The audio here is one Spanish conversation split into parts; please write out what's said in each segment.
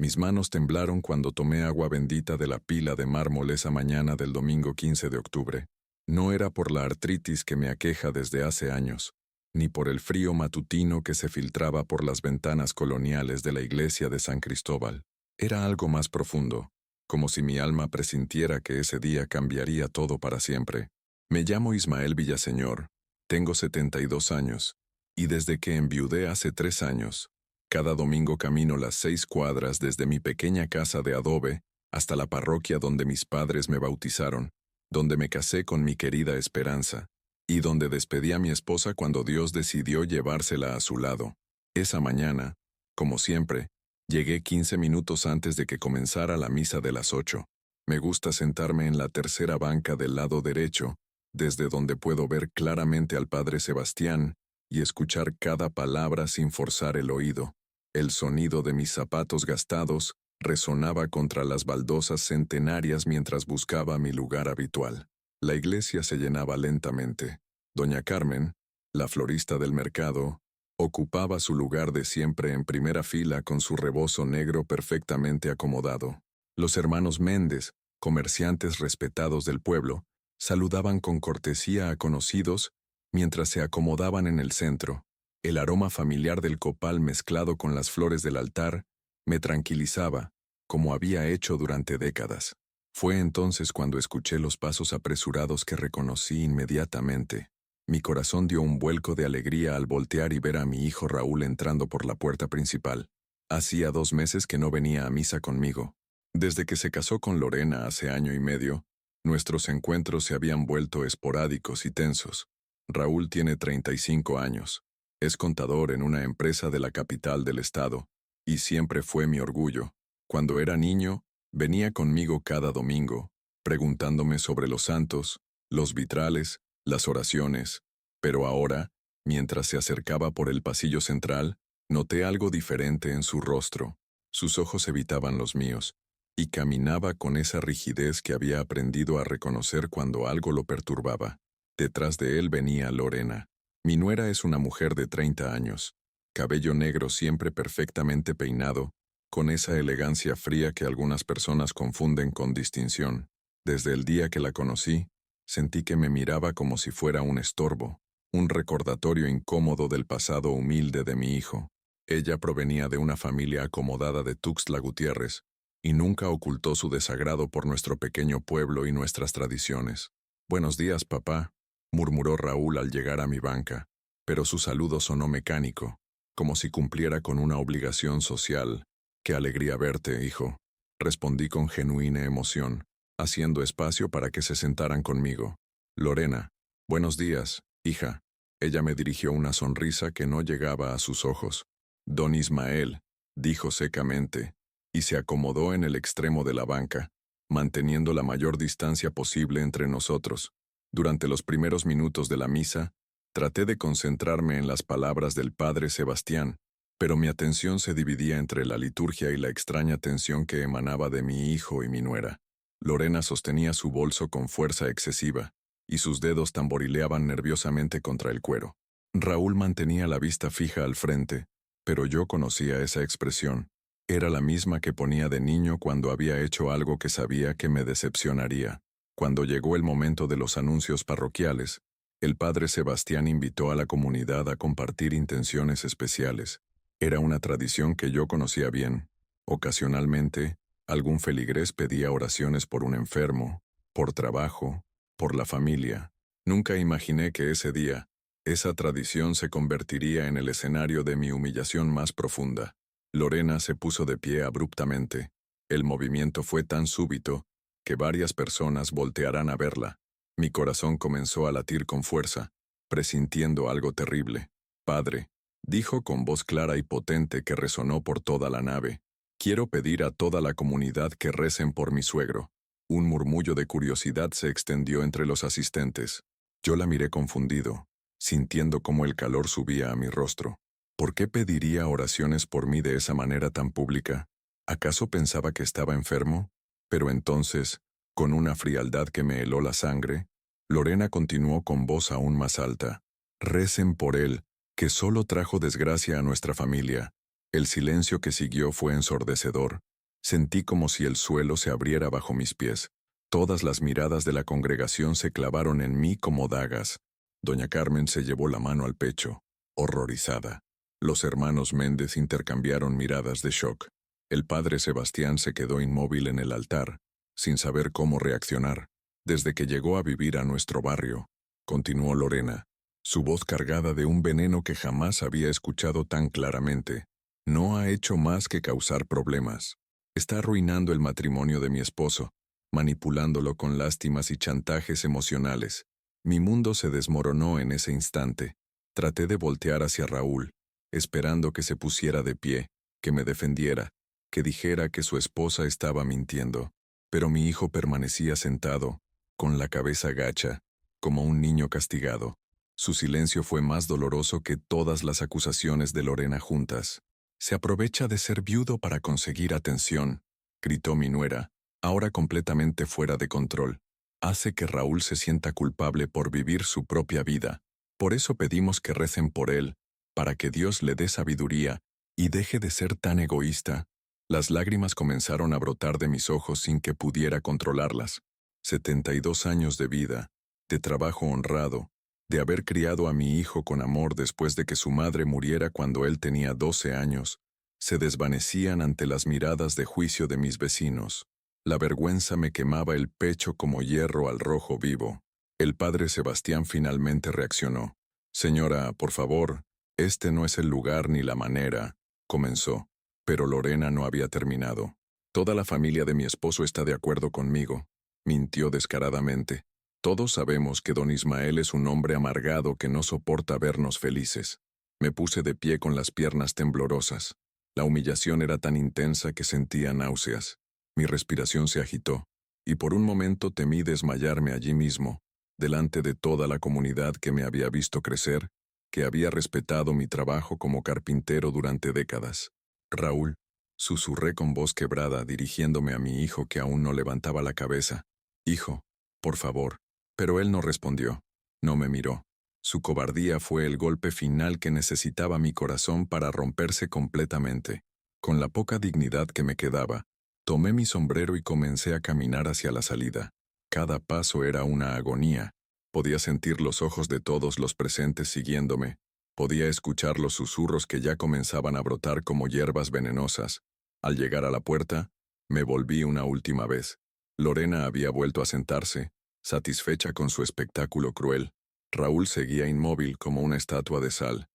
Mis manos temblaron cuando tomé agua bendita de la pila de mármol esa mañana del domingo 15 de octubre. No era por la artritis que me aqueja desde hace años, ni por el frío matutino que se filtraba por las ventanas coloniales de la iglesia de San Cristóbal. Era algo más profundo, como si mi alma presintiera que ese día cambiaría todo para siempre. Me llamo Ismael Villaseñor, tengo 72 años, y desde que enviudé hace 3 años, cada domingo camino las 6 cuadras desde mi pequeña casa de adobe hasta la parroquia donde mis padres me bautizaron, donde me casé con mi querida Esperanza, y donde despedí a mi esposa cuando Dios decidió llevársela a su lado. Esa mañana, como siempre, llegué 15 minutos antes de que comenzara la misa de las 8. Me gusta sentarme en la tercera banca del lado derecho, desde donde puedo ver claramente al Padre Sebastián y escuchar cada palabra sin forzar el oído. El sonido de mis zapatos gastados resonaba contra las baldosas centenarias mientras buscaba mi lugar habitual. La iglesia se llenaba lentamente. Doña Carmen, la florista del mercado, ocupaba su lugar de siempre en primera fila con su rebozo negro perfectamente acomodado. Los hermanos Méndez, comerciantes respetados del pueblo, saludaban con cortesía a conocidos mientras se acomodaban en el centro. El aroma familiar del copal mezclado con las flores del altar me tranquilizaba, como había hecho durante décadas. Fue entonces cuando escuché los pasos apresurados que reconocí inmediatamente. Mi corazón dio un vuelco de alegría al voltear y ver a mi hijo Raúl entrando por la puerta principal. Hacía 2 meses que no venía a misa conmigo. Desde que se casó con Lorena hace año y medio, nuestros encuentros se habían vuelto esporádicos y tensos. Raúl tiene 35 años. Es contador en una empresa de la capital del estado, y siempre fue mi orgullo. Cuando era niño, venía conmigo cada domingo, preguntándome sobre los santos, los vitrales, las oraciones, pero ahora, mientras se acercaba por el pasillo central, noté algo diferente en su rostro. Sus ojos evitaban los míos, y caminaba con esa rigidez que había aprendido a reconocer cuando algo lo perturbaba. Detrás de él venía Lorena. Mi nuera es una mujer de 30 años, cabello negro siempre perfectamente peinado, con esa elegancia fría que algunas personas confunden con distinción. Desde el día que la conocí, sentí que me miraba como si fuera un estorbo, un recordatorio incómodo del pasado humilde de mi hijo. Ella provenía de una familia acomodada de Tuxtla Gutiérrez, y nunca ocultó su desagrado por nuestro pequeño pueblo y nuestras tradiciones. «Buenos días, papá», murmuró Raúl al llegar a mi banca, pero su saludo sonó mecánico, como si cumpliera con una obligación social. «Qué alegría verte, hijo», respondí con genuina emoción, haciendo espacio para que se sentaran conmigo. «Lorena, buenos días, hija». Ella me dirigió una sonrisa que no llegaba a sus ojos. «Don Ismael», dijo secamente, y se acomodó en el extremo de la banca, manteniendo la mayor distancia posible entre nosotros. Durante los primeros minutos de la misa, traté de concentrarme en las palabras del Padre Sebastián, pero mi atención se dividía entre la liturgia y la extraña tensión que emanaba de mi hijo y mi nuera. Lorena sostenía su bolso con fuerza excesiva, y sus dedos tamborileaban nerviosamente contra el cuero. Raúl mantenía la vista fija al frente, pero yo conocía esa expresión. Era la misma que ponía de niño cuando había hecho algo que sabía que me decepcionaría. Cuando llegó el momento de los anuncios parroquiales, el Padre Sebastián invitó a la comunidad a compartir intenciones especiales. Era una tradición que yo conocía bien. Ocasionalmente, algún feligrés pedía oraciones por un enfermo, por trabajo, por la familia. Nunca imaginé que ese día, esa tradición se convertiría en el escenario de mi humillación más profunda. Lorena se puso de pie abruptamente. El movimiento fue tan súbito que varias personas voltearán a verla. Mi corazón comenzó a latir con fuerza, presintiendo algo terrible. «Padre», dijo con voz clara y potente que resonó por toda la nave, «quiero pedir a toda la comunidad que recen por mi suegro». Un murmullo de curiosidad se extendió entre los asistentes. Yo la miré confundido, sintiendo cómo el calor subía a mi rostro. ¿Por qué pediría oraciones por mí de esa manera tan pública? ¿Acaso pensaba que estaba enfermo? Pero entonces, con una frialdad que me heló la sangre, Lorena continuó con voz aún más alta. «Recen por él, que solo trajo desgracia a nuestra familia». El silencio que siguió fue ensordecedor, Sentí como si el suelo se abriera bajo mis pies. Todas las miradas de la congregación se clavaron en mí como dagas. Doña Carmen se llevó la mano al pecho, horrorizada. Los hermanos Méndez intercambiaron miradas de shock. El padre Sebastián se quedó inmóvil en el altar, sin saber cómo reaccionar. Desde que llegó a vivir a nuestro barrio, continuó Lorena, su voz cargada de un veneno que jamás había escuchado tan claramente. No ha hecho más que causar problemas. Está arruinando el matrimonio de mi esposo, manipulándolo con lástimas y chantajes emocionales. Mi mundo se desmoronó en ese instante. Traté de voltear hacia Raúl, esperando que se pusiera de pie, que me defendiera, que dijera que su esposa estaba mintiendo. Pero mi hijo permanecía sentado, con la cabeza gacha, como un niño castigado. Su silencio fue más doloroso que todas las acusaciones de Lorena juntas. «Se aprovecha de ser viudo para conseguir atención», gritó mi nuera, ahora completamente fuera de control. «Hace que Raúl se sienta culpable por vivir su propia vida. Por eso pedimos que recen por él, para que Dios le dé sabiduría y deje de ser tan egoísta». Las lágrimas comenzaron a brotar de mis ojos sin que pudiera controlarlas. 72 años de vida, de trabajo honrado, de haber criado a mi hijo con amor después de que su madre muriera cuando él tenía 12 años, se desvanecían ante las miradas de juicio de mis vecinos. La vergüenza me quemaba el pecho como hierro al rojo vivo. El padre Sebastián finalmente reaccionó. «Señora, por favor, este no es el lugar ni la manera», comenzó. Pero Lorena no había terminado. «Toda la familia de mi esposo está de acuerdo conmigo», mintió descaradamente. «Todos sabemos que don Ismael es un hombre amargado que no soporta vernos felices». Me puse de pie con las piernas temblorosas. La humillación era tan intensa que sentía náuseas. Mi respiración se agitó, y por un momento temí desmayarme allí mismo, delante de toda la comunidad que me había visto crecer, que había respetado mi trabajo como carpintero durante décadas. «Raúl», susurré con voz quebrada dirigiéndome a mi hijo que aún no levantaba la cabeza. «Hijo, por favor». Pero él no respondió, no me miró. Su cobardía fue el golpe final que necesitaba mi corazón para romperse completamente. Con la poca dignidad que me quedaba, tomé mi sombrero y comencé a caminar hacia la salida. Cada paso era una agonía. Podía sentir los ojos de todos los presentes siguiéndome. Podía escuchar los susurros que ya comenzaban a brotar como hierbas venenosas. Al llegar a la puerta, me volví una última vez. Lorena había vuelto a sentarse, satisfecha con su espectáculo cruel. Raúl seguía inmóvil como una estatua de sal.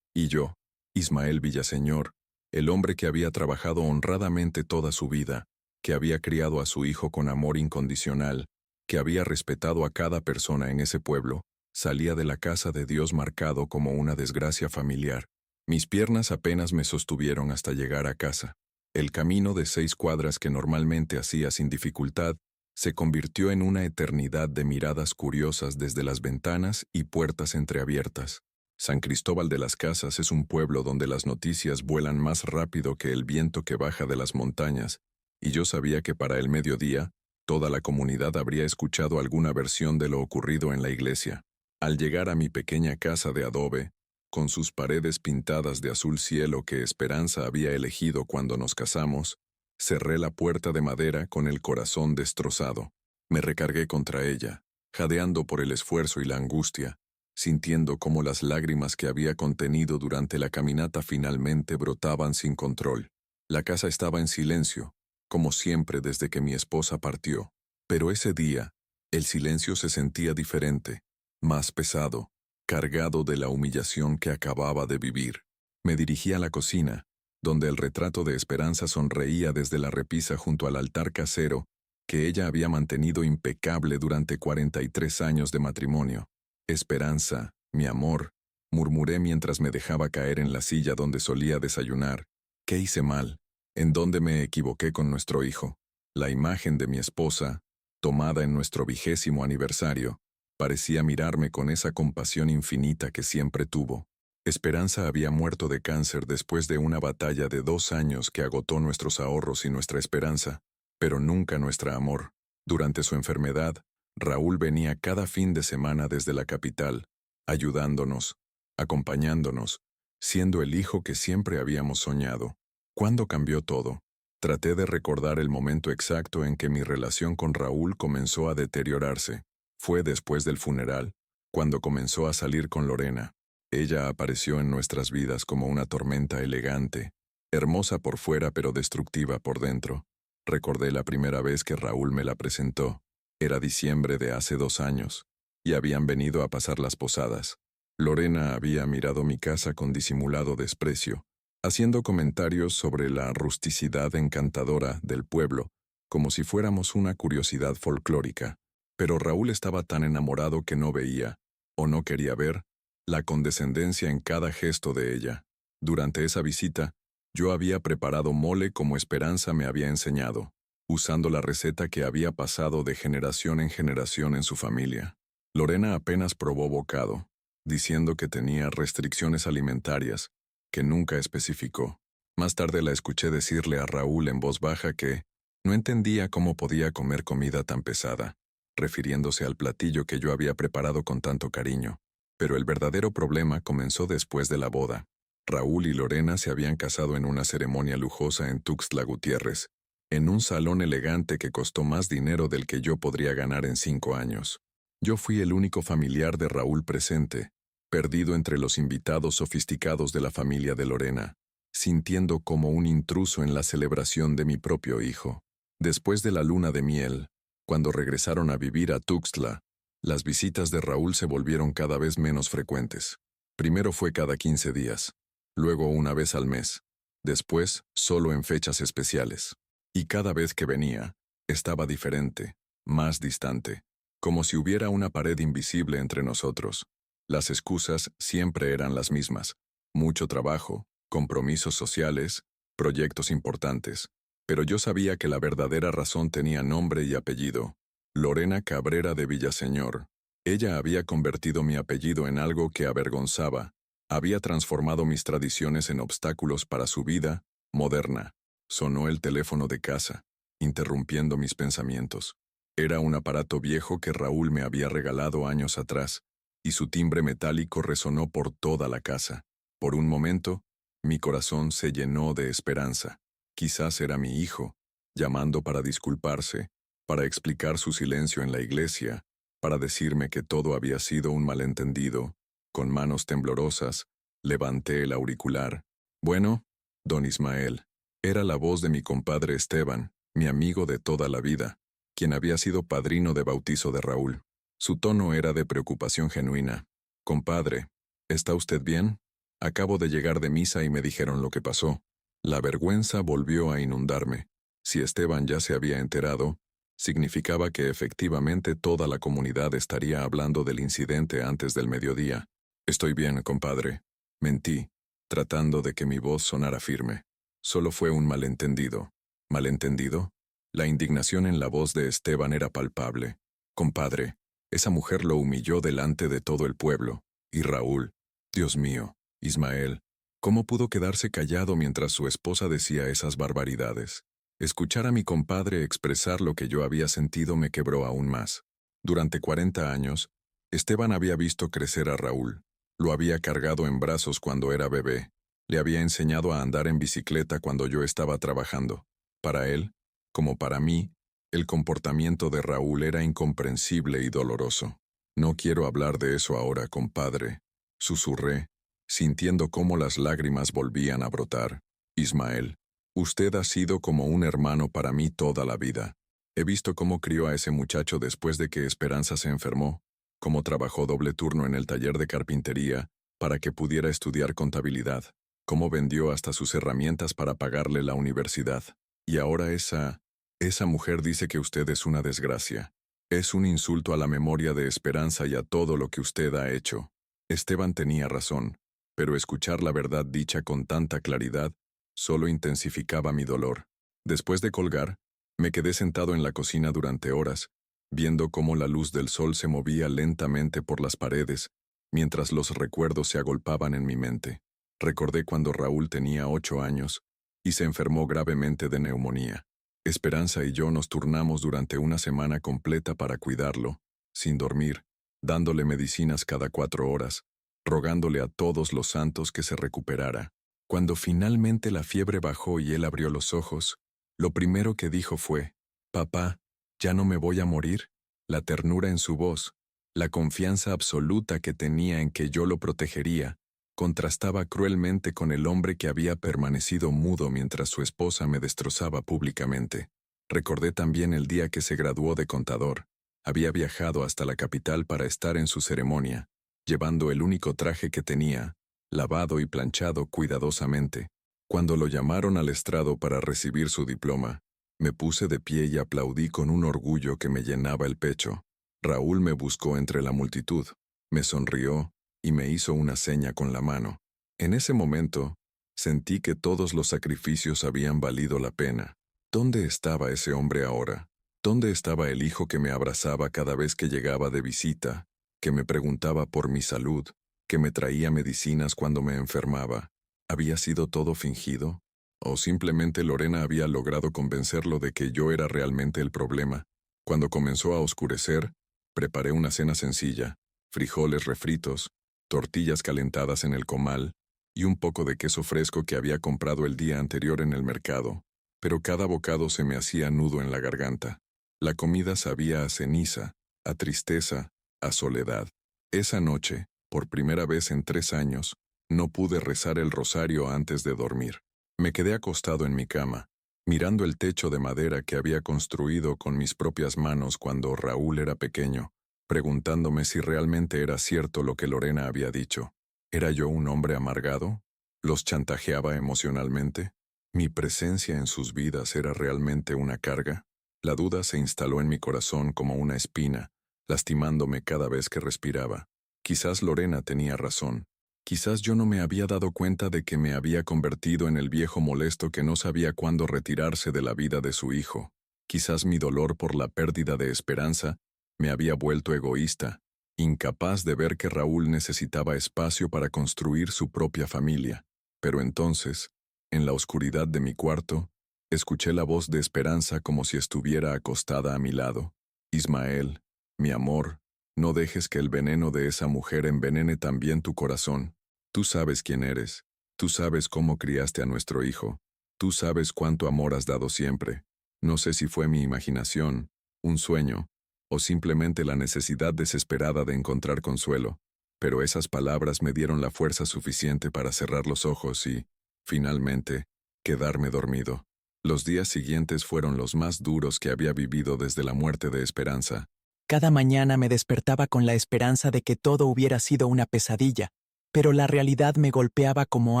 Y yo, Ismael Villaseñor, el hombre que había trabajado honradamente toda su vida, que había criado a su hijo con amor incondicional, que había respetado a cada persona en ese pueblo, salía de la casa de Dios marcado como una desgracia familiar. Mis piernas apenas me sostuvieron hasta llegar a casa. El camino de 6 cuadras que normalmente hacía sin dificultad se convirtió en una eternidad de miradas curiosas desde las ventanas y puertas entreabiertas. San Cristóbal de las Casas es un pueblo donde las noticias vuelan más rápido que el viento que baja de las montañas, y yo sabía que para el mediodía, toda la comunidad habría escuchado alguna versión de lo ocurrido en la iglesia. Al llegar a mi pequeña casa de adobe, con sus paredes pintadas de azul cielo que Esperanza había elegido cuando nos casamos, cerré la puerta de madera con el corazón destrozado. Me recargué contra ella, jadeando por el esfuerzo y la angustia, sintiendo cómo las lágrimas que había contenido durante la caminata finalmente brotaban sin control. La casa estaba en silencio, como siempre desde que mi esposa partió. Pero ese día, el silencio se sentía diferente, más pesado, cargado de la humillación que acababa de vivir. Me dirigí a la cocina, donde el retrato de Esperanza sonreía desde la repisa junto al altar casero que ella había mantenido impecable durante 43 años de matrimonio. «Esperanza, mi amor», murmuré mientras me dejaba caer en la silla donde solía desayunar. «¿Qué hice mal? ¿En dónde me equivoqué con nuestro hijo?» La imagen de mi esposa, tomada en nuestro 20º aniversario, parecía mirarme con esa compasión infinita que siempre tuvo. Esperanza había muerto de cáncer después de una batalla de 2 años que agotó nuestros ahorros y nuestra esperanza, pero nunca nuestro amor. Durante su enfermedad, Raúl venía cada fin de semana desde la capital, ayudándonos, acompañándonos, siendo el hijo que siempre habíamos soñado. ¿Cuándo cambió todo? Traté de recordar el momento exacto en que mi relación con Raúl comenzó a deteriorarse. Fue después del funeral, cuando comenzó a salir con Lorena. Ella apareció en nuestras vidas como una tormenta elegante, hermosa por fuera pero destructiva por dentro. Recordé la primera vez que Raúl me la presentó. Era diciembre de hace 2 años, y habían venido a pasar las posadas. Lorena había mirado mi casa con disimulado desprecio, haciendo comentarios sobre la rusticidad encantadora del pueblo, como si fuéramos una curiosidad folclórica. Pero Raúl estaba tan enamorado que no veía, o no quería ver, la condescendencia en cada gesto de ella. Durante esa visita, yo había preparado mole como Esperanza me había enseñado, usando la receta que había pasado de generación en generación en su familia. Lorena apenas probó bocado, diciendo que tenía restricciones alimentarias, que nunca especificó. Más tarde la escuché decirle a Raúl en voz baja que no entendía cómo podía comer comida tan pesada, refiriéndose al platillo que yo había preparado con tanto cariño. Pero el verdadero problema comenzó después de la boda. Raúl y Lorena se habían casado en una ceremonia lujosa en Tuxtla Gutiérrez, en un salón elegante que costó más dinero del que yo podría ganar en 5 años. Yo fui el único familiar de Raúl presente, perdido entre los invitados sofisticados de la familia de Lorena, sintiendo como un intruso en la celebración de mi propio hijo. Después de la luna de miel, cuando regresaron a vivir a Tuxtla, las visitas de Raúl se volvieron cada vez menos frecuentes. Primero fue cada 15 días, luego una vez al mes, después solo en fechas especiales. Y cada vez que venía, estaba diferente, más distante, como si hubiera una pared invisible entre nosotros. Las excusas siempre eran las mismas: mucho trabajo, compromisos sociales, proyectos importantes. Pero yo sabía que la verdadera razón tenía nombre y apellido: Lorena Cabrera de Villaseñor. Ella había convertido mi apellido en algo que avergonzaba, había transformado mis tradiciones en obstáculos para su vida moderna. Sonó el teléfono de casa, interrumpiendo mis pensamientos. Era un aparato viejo que Raúl me había regalado años atrás, y su timbre metálico resonó por toda la casa. Por un momento, mi corazón se llenó de esperanza. Quizás era mi hijo, llamando para disculparse, para explicar su silencio en la iglesia, para decirme que todo había sido un malentendido. Con manos temblorosas, levanté el auricular. Bueno, don Ismael. Era la voz de mi compadre Esteban, mi amigo de toda la vida, quien había sido padrino de bautizo de Raúl. Su tono era de preocupación genuina. Compadre, ¿está usted bien? Acabo de llegar de misa y me dijeron lo que pasó. La vergüenza volvió a inundarme. Si Esteban ya se había enterado, significaba que efectivamente toda la comunidad estaría hablando del incidente antes del mediodía. Estoy bien, compadre. Mentí, tratando de que mi voz sonara firme. Solo fue un malentendido. ¿Malentendido? La indignación en la voz de Esteban era palpable. Compadre, esa mujer lo humilló delante de todo el pueblo. Y Raúl, Dios mío, Ismael, ¿cómo pudo quedarse callado mientras su esposa decía esas barbaridades? Escuchar a mi compadre expresar lo que yo había sentido me quebró aún más. Durante 40 años, Esteban había visto crecer a Raúl. Lo había cargado en brazos cuando era bebé. Le había enseñado a andar en bicicleta cuando yo estaba trabajando. Para él, como para mí, el comportamiento de Raúl era incomprensible y doloroso. No quiero hablar de eso ahora, compadre, susurré, sintiendo cómo las lágrimas volvían a brotar. Ismael, usted ha sido como un hermano para mí toda la vida. He visto cómo crió a ese muchacho después de que Esperanza se enfermó, cómo trabajó doble turno en el taller de carpintería para que pudiera estudiar contabilidad, cómo vendió hasta sus herramientas para pagarle la universidad. Y ahora esa mujer dice que usted es una desgracia. Es un insulto a la memoria de Esperanza y a todo lo que usted ha hecho. Esteban tenía razón, pero escuchar la verdad dicha con tanta claridad solo intensificaba mi dolor. Después de colgar, me quedé sentado en la cocina durante horas, viendo cómo la luz del sol se movía lentamente por las paredes, mientras los recuerdos se agolpaban en mi mente. Recordé cuando Raúl tenía 8 años y se enfermó gravemente de neumonía. Esperanza y yo nos turnamos durante una semana completa para cuidarlo, sin dormir, dándole medicinas cada 4 horas, rogándole a todos los santos que se recuperara. Cuando finalmente la fiebre bajó y él abrió los ojos, Lo primero que dijo fue, «Papá, ¿ya no me voy a morir?» La ternura en su voz, la confianza absoluta que tenía en que yo lo protegería, contrastaba cruelmente con el hombre que había permanecido mudo mientras su esposa me destrozaba públicamente. Recordé también el día que se graduó de contador. Había viajado hasta la capital para estar en su ceremonia, llevando el único traje que tenía, lavado y planchado cuidadosamente. Cuando lo llamaron al estrado para recibir su diploma, me puse de pie y aplaudí con un orgullo que me llenaba el pecho. Raúl me buscó entre la multitud, me sonrió y me hizo una seña con la mano. En ese momento, sentí que todos los sacrificios habían valido la pena. ¿Dónde estaba ese hombre ahora? ¿Dónde estaba el hijo que me abrazaba cada vez que llegaba de visita, que me preguntaba por mi salud, que me traía medicinas cuando me enfermaba? ¿Había sido todo fingido? ¿O simplemente Lorena había logrado convencerlo de que yo era realmente el problema? Cuando comenzó a oscurecer, preparé una cena sencilla, frijoles refritos, tortillas calentadas en el comal y un poco de queso fresco que había comprado el día anterior en el mercado, pero cada bocado se me hacía nudo en la garganta. La comida sabía a ceniza, a tristeza, a soledad. Esa noche, por primera vez en 3 años, no pude rezar el rosario antes de dormir. Me quedé acostado en mi cama, mirando el techo de madera que había construido con mis propias manos cuando Raúl era pequeño, preguntándome si realmente era cierto lo que Lorena había dicho. ¿Era yo un hombre amargado? ¿Los chantajeaba emocionalmente? ¿Mi presencia en sus vidas era realmente una carga? La duda se instaló en mi corazón como una espina, lastimándome cada vez que respiraba. Quizás Lorena tenía razón. Quizás yo no me había dado cuenta de que me había convertido en el viejo molesto que no sabía cuándo retirarse de la vida de su hijo. Quizás mi dolor por la pérdida de Esperanza me había vuelto egoísta, incapaz de ver que Raúl necesitaba espacio para construir su propia familia. Pero entonces, en la oscuridad de mi cuarto, escuché la voz de Esperanza como si estuviera acostada a mi lado. «Ismael, mi amor, no dejes que el veneno de esa mujer envenene también tu corazón. Tú sabes quién eres, tú sabes cómo criaste a nuestro hijo, tú sabes cuánto amor has dado siempre. No sé si fue mi imaginación, un sueño, o simplemente la necesidad desesperada de encontrar consuelo, pero esas palabras me dieron la fuerza suficiente para cerrar los ojos y, finalmente, quedarme dormido. Los días siguientes fueron los más duros que había vivido desde la muerte de Esperanza. Cada mañana me despertaba con la esperanza de que todo hubiera sido una pesadilla, pero la realidad me golpeaba como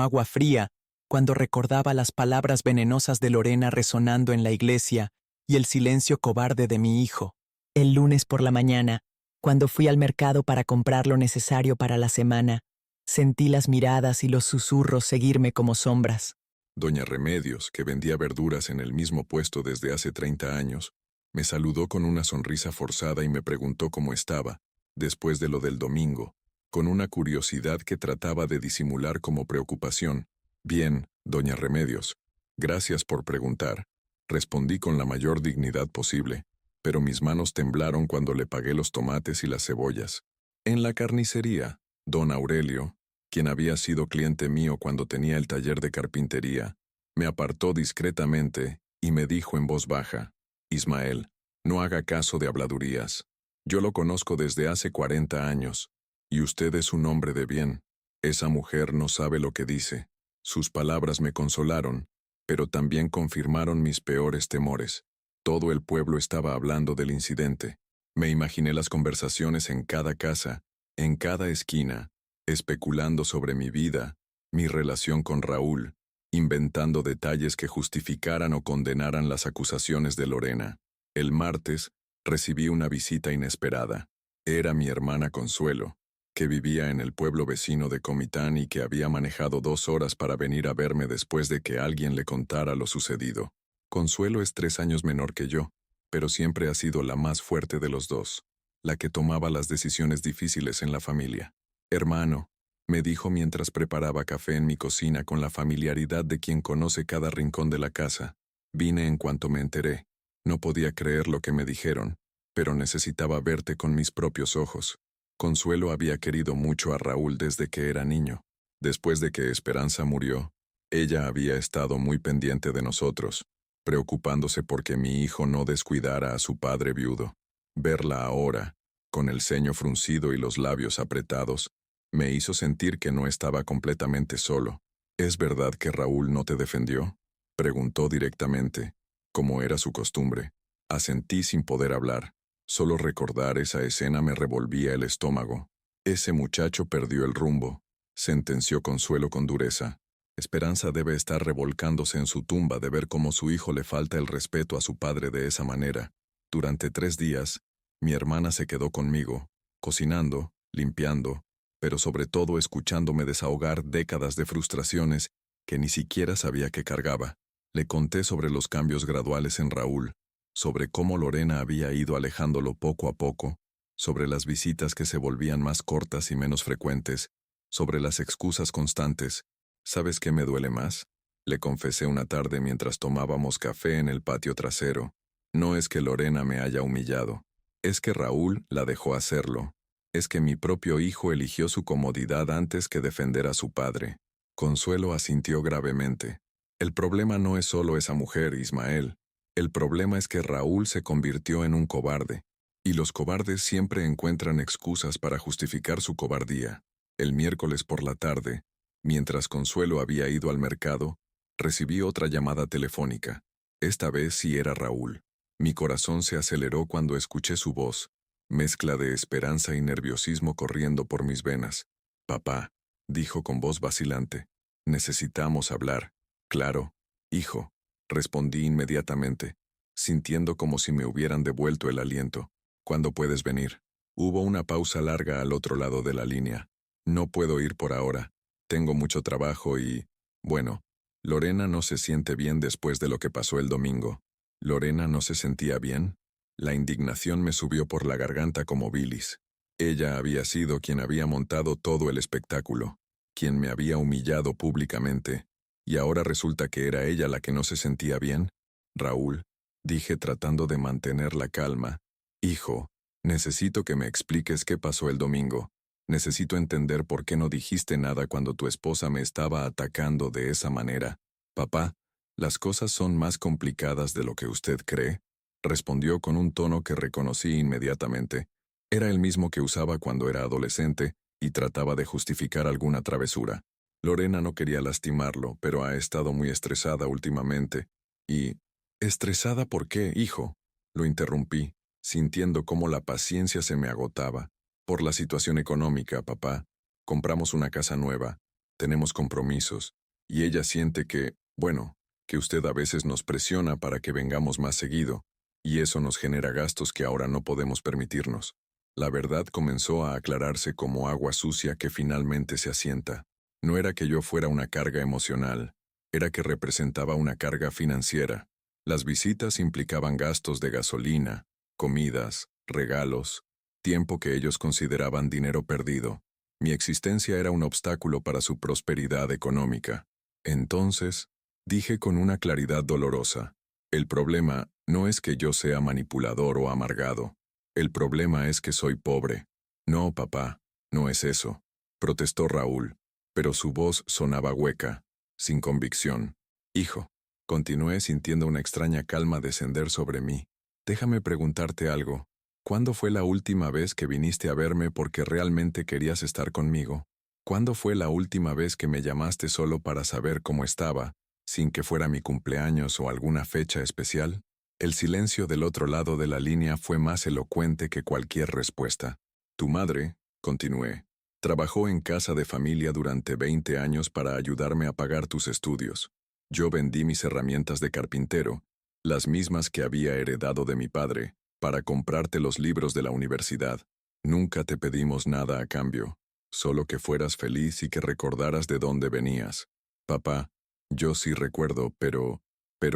agua fría cuando recordaba las palabras venenosas de Lorena resonando en la iglesia y el silencio cobarde de mi hijo. El lunes por la mañana, cuando fui al mercado para comprar lo necesario para la semana, sentí las miradas y los susurros seguirme como sombras. Doña Remedios, que vendía verduras en el mismo puesto desde hace 30 años, me saludó con una sonrisa forzada y me preguntó cómo estaba, después de lo del domingo, con una curiosidad que trataba de disimular como preocupación. «Bien, doña Remedios. Gracias por preguntar», respondí con la mayor dignidad posible, pero mis manos temblaron cuando le pagué los tomates y las cebollas. En la carnicería, don Aurelio, quien había sido cliente mío cuando tenía el taller de carpintería, me apartó discretamente y me dijo en voz baja: «Ismael, no haga caso de habladurías. Yo lo conozco desde hace 40 años, y usted es un hombre de bien. Esa mujer no sabe lo que dice». Sus palabras me consolaron, pero también confirmaron mis peores temores. Todo el pueblo estaba hablando del incidente. Me imaginé las conversaciones en cada casa, en cada esquina, especulando sobre mi vida, mi relación con Raúl, inventando detalles que justificaran o condenaran las acusaciones de Lorena. El martes, recibí una visita inesperada. Era mi hermana Consuelo, que vivía en el pueblo vecino de Comitán y que había manejado 2 horas para venir a verme después de que alguien le contara lo sucedido. Consuelo es 3 años menor que yo, pero siempre ha sido la más fuerte de los dos, la que tomaba las decisiones difíciles en la familia. «Hermano», me dijo mientras preparaba café en mi cocina con la familiaridad de quien conoce cada rincón de la casa. «Vine en cuanto me enteré. No podía creer lo que me dijeron, pero necesitaba verte con mis propios ojos». Consuelo había querido mucho a Raúl desde que era niño. Después de que Esperanza murió, ella había estado muy pendiente de nosotros. preocupándose porque mi hijo no descuidara a su padre viudo. Verla ahora, con el ceño fruncido y los labios apretados, me hizo sentir que no estaba completamente solo. ¿Es verdad que Raúl no te defendió?, preguntó directamente, como era su costumbre. Asentí sin poder hablar. Solo recordar esa escena me revolvía el estómago. Ese muchacho perdió el rumbo, sentenció Consuelo con dureza. Esperanza debe estar revolcándose en su tumba de ver cómo su hijo le falta el respeto a su padre de esa manera. Durante 3 días, mi hermana se quedó conmigo, cocinando, limpiando, pero sobre todo escuchándome desahogar décadas de frustraciones que ni siquiera sabía que cargaba. Le conté sobre los cambios graduales en Raúl, sobre cómo Lorena había ido alejándolo poco a poco, sobre las visitas que se volvían más cortas y menos frecuentes, sobre las excusas constantes. ¿Sabes qué me duele más?, le confesé una tarde mientras tomábamos café en el patio trasero. No es que Lorena me haya humillado, es que Raúl la dejó hacerlo. Es que mi propio hijo eligió su comodidad antes que defender a su padre. Consuelo asintió gravemente. El problema no es solo esa mujer, Ismael. El problema es que Raúl se convirtió en un cobarde. Y los cobardes siempre encuentran excusas para justificar su cobardía. El miércoles por la tarde, mientras Consuelo había ido al mercado, recibí otra llamada telefónica. Esta vez sí era Raúl. Mi corazón se aceleró cuando escuché su voz, mezcla de esperanza y nerviosismo corriendo por mis venas. «Papá», dijo con voz vacilante, «necesitamos hablar». «Claro, hijo», respondí inmediatamente, sintiendo como si me hubieran devuelto el aliento. «¿Cuándo puedes venir?». Hubo una pausa larga al otro lado de la línea. «No puedo ir por ahora. Tengo mucho trabajo y... bueno, Lorena no se siente bien después de lo que pasó el domingo». ¿Lorena no se sentía bien? La indignación me subió por la garganta como bilis. Ella había sido quien había montado todo el espectáculo, quien me había humillado públicamente, y ahora resulta que era ella la que no se sentía bien. «Raúl», dije tratando de mantener la calma, «hijo, necesito que me expliques qué pasó el domingo. Necesito entender por qué no dijiste nada cuando tu esposa me estaba atacando de esa manera». «Papá, las cosas son más complicadas de lo que usted cree», respondió con un tono que reconocí inmediatamente. Era el mismo que usaba cuando era adolescente y trataba de justificar alguna travesura. Lorena no quería lastimarlo, pero ha estado muy estresada últimamente. Y... «¿Estresada por qué, hijo?», lo interrumpí, sintiendo cómo la paciencia se me agotaba. «Por la situación económica, papá. Compramos una casa nueva, tenemos compromisos, y ella siente que, bueno, que usted a veces nos presiona para que vengamos más seguido, y eso nos genera gastos que ahora no podemos permitirnos». La verdad comenzó a aclararse como agua sucia que finalmente se asienta. No era que yo fuera una carga emocional, era que representaba una carga financiera. Las visitas implicaban gastos de gasolina, comidas, regalos, tiempo que ellos consideraban dinero perdido. Mi existencia era un obstáculo para su prosperidad económica. Entonces, dije con una claridad dolorosa, el problema no es que yo sea manipulador o amargado. El problema es que soy pobre. «No, papá, no es eso», protestó Raúl, pero su voz sonaba hueca, sin convicción. «Hijo», continué sintiendo una extraña calma descender sobre mí. «Déjame preguntarte algo. ¿Cuándo fue la última vez que viniste a verme porque realmente querías estar conmigo? ¿Cuándo fue la última vez que me llamaste solo para saber cómo estaba, sin que fuera mi cumpleaños o alguna fecha especial?» El silencio del otro lado de la línea fue más elocuente que cualquier respuesta. «Tu madre», continué, «trabajó en casa de familia durante 20 años para ayudarme a pagar tus estudios. Yo vendí mis herramientas de carpintero, las mismas que había heredado de mi padre, para comprarte los libros de la universidad. Nunca te pedimos nada a cambio, solo que fueras feliz y que recordaras de dónde venías. Papá, yo sí recuerdo, pero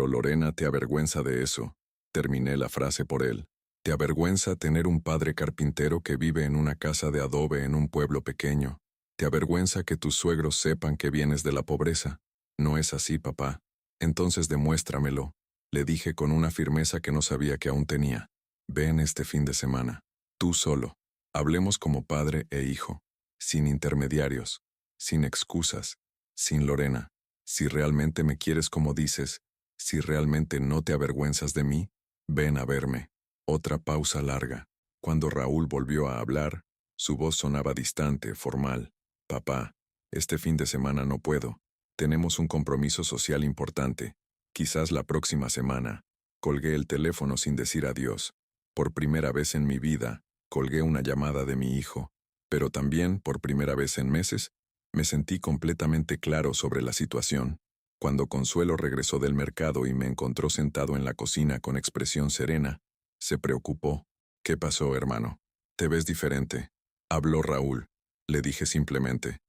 Lorena, te avergüenza de eso». Terminé la frase por él. «Te avergüenza tener un padre carpintero que vive en una casa de adobe en un pueblo pequeño. Te avergüenza que tus suegros sepan que vienes de la pobreza. No es así, papá. Entonces demuéstramelo», le dije con una firmeza que no sabía que aún tenía. «Ven este fin de semana. Tú solo. Hablemos como padre e hijo. Sin intermediarios. Sin excusas. Sin Lorena. Si realmente me quieres como dices, Si realmente no te avergüenzas de mí, ven a verme. Otra pausa larga. Cuando Raúl volvió a hablar, su voz sonaba distante, formal. Papá, este fin de semana no puedo. Tenemos un compromiso social importante. Quizás la próxima semana. Colgué el teléfono sin decir adiós. Por primera vez en mi vida, colgué una llamada de mi hijo. Pero también, por primera vez en meses, me sentí completamente claro sobre la situación. Cuando Consuelo regresó del mercado y me encontró sentado en la cocina con expresión serena, se preocupó. ¿Qué pasó, hermano? Te ves diferente. Habló Raúl. Le dije simplemente.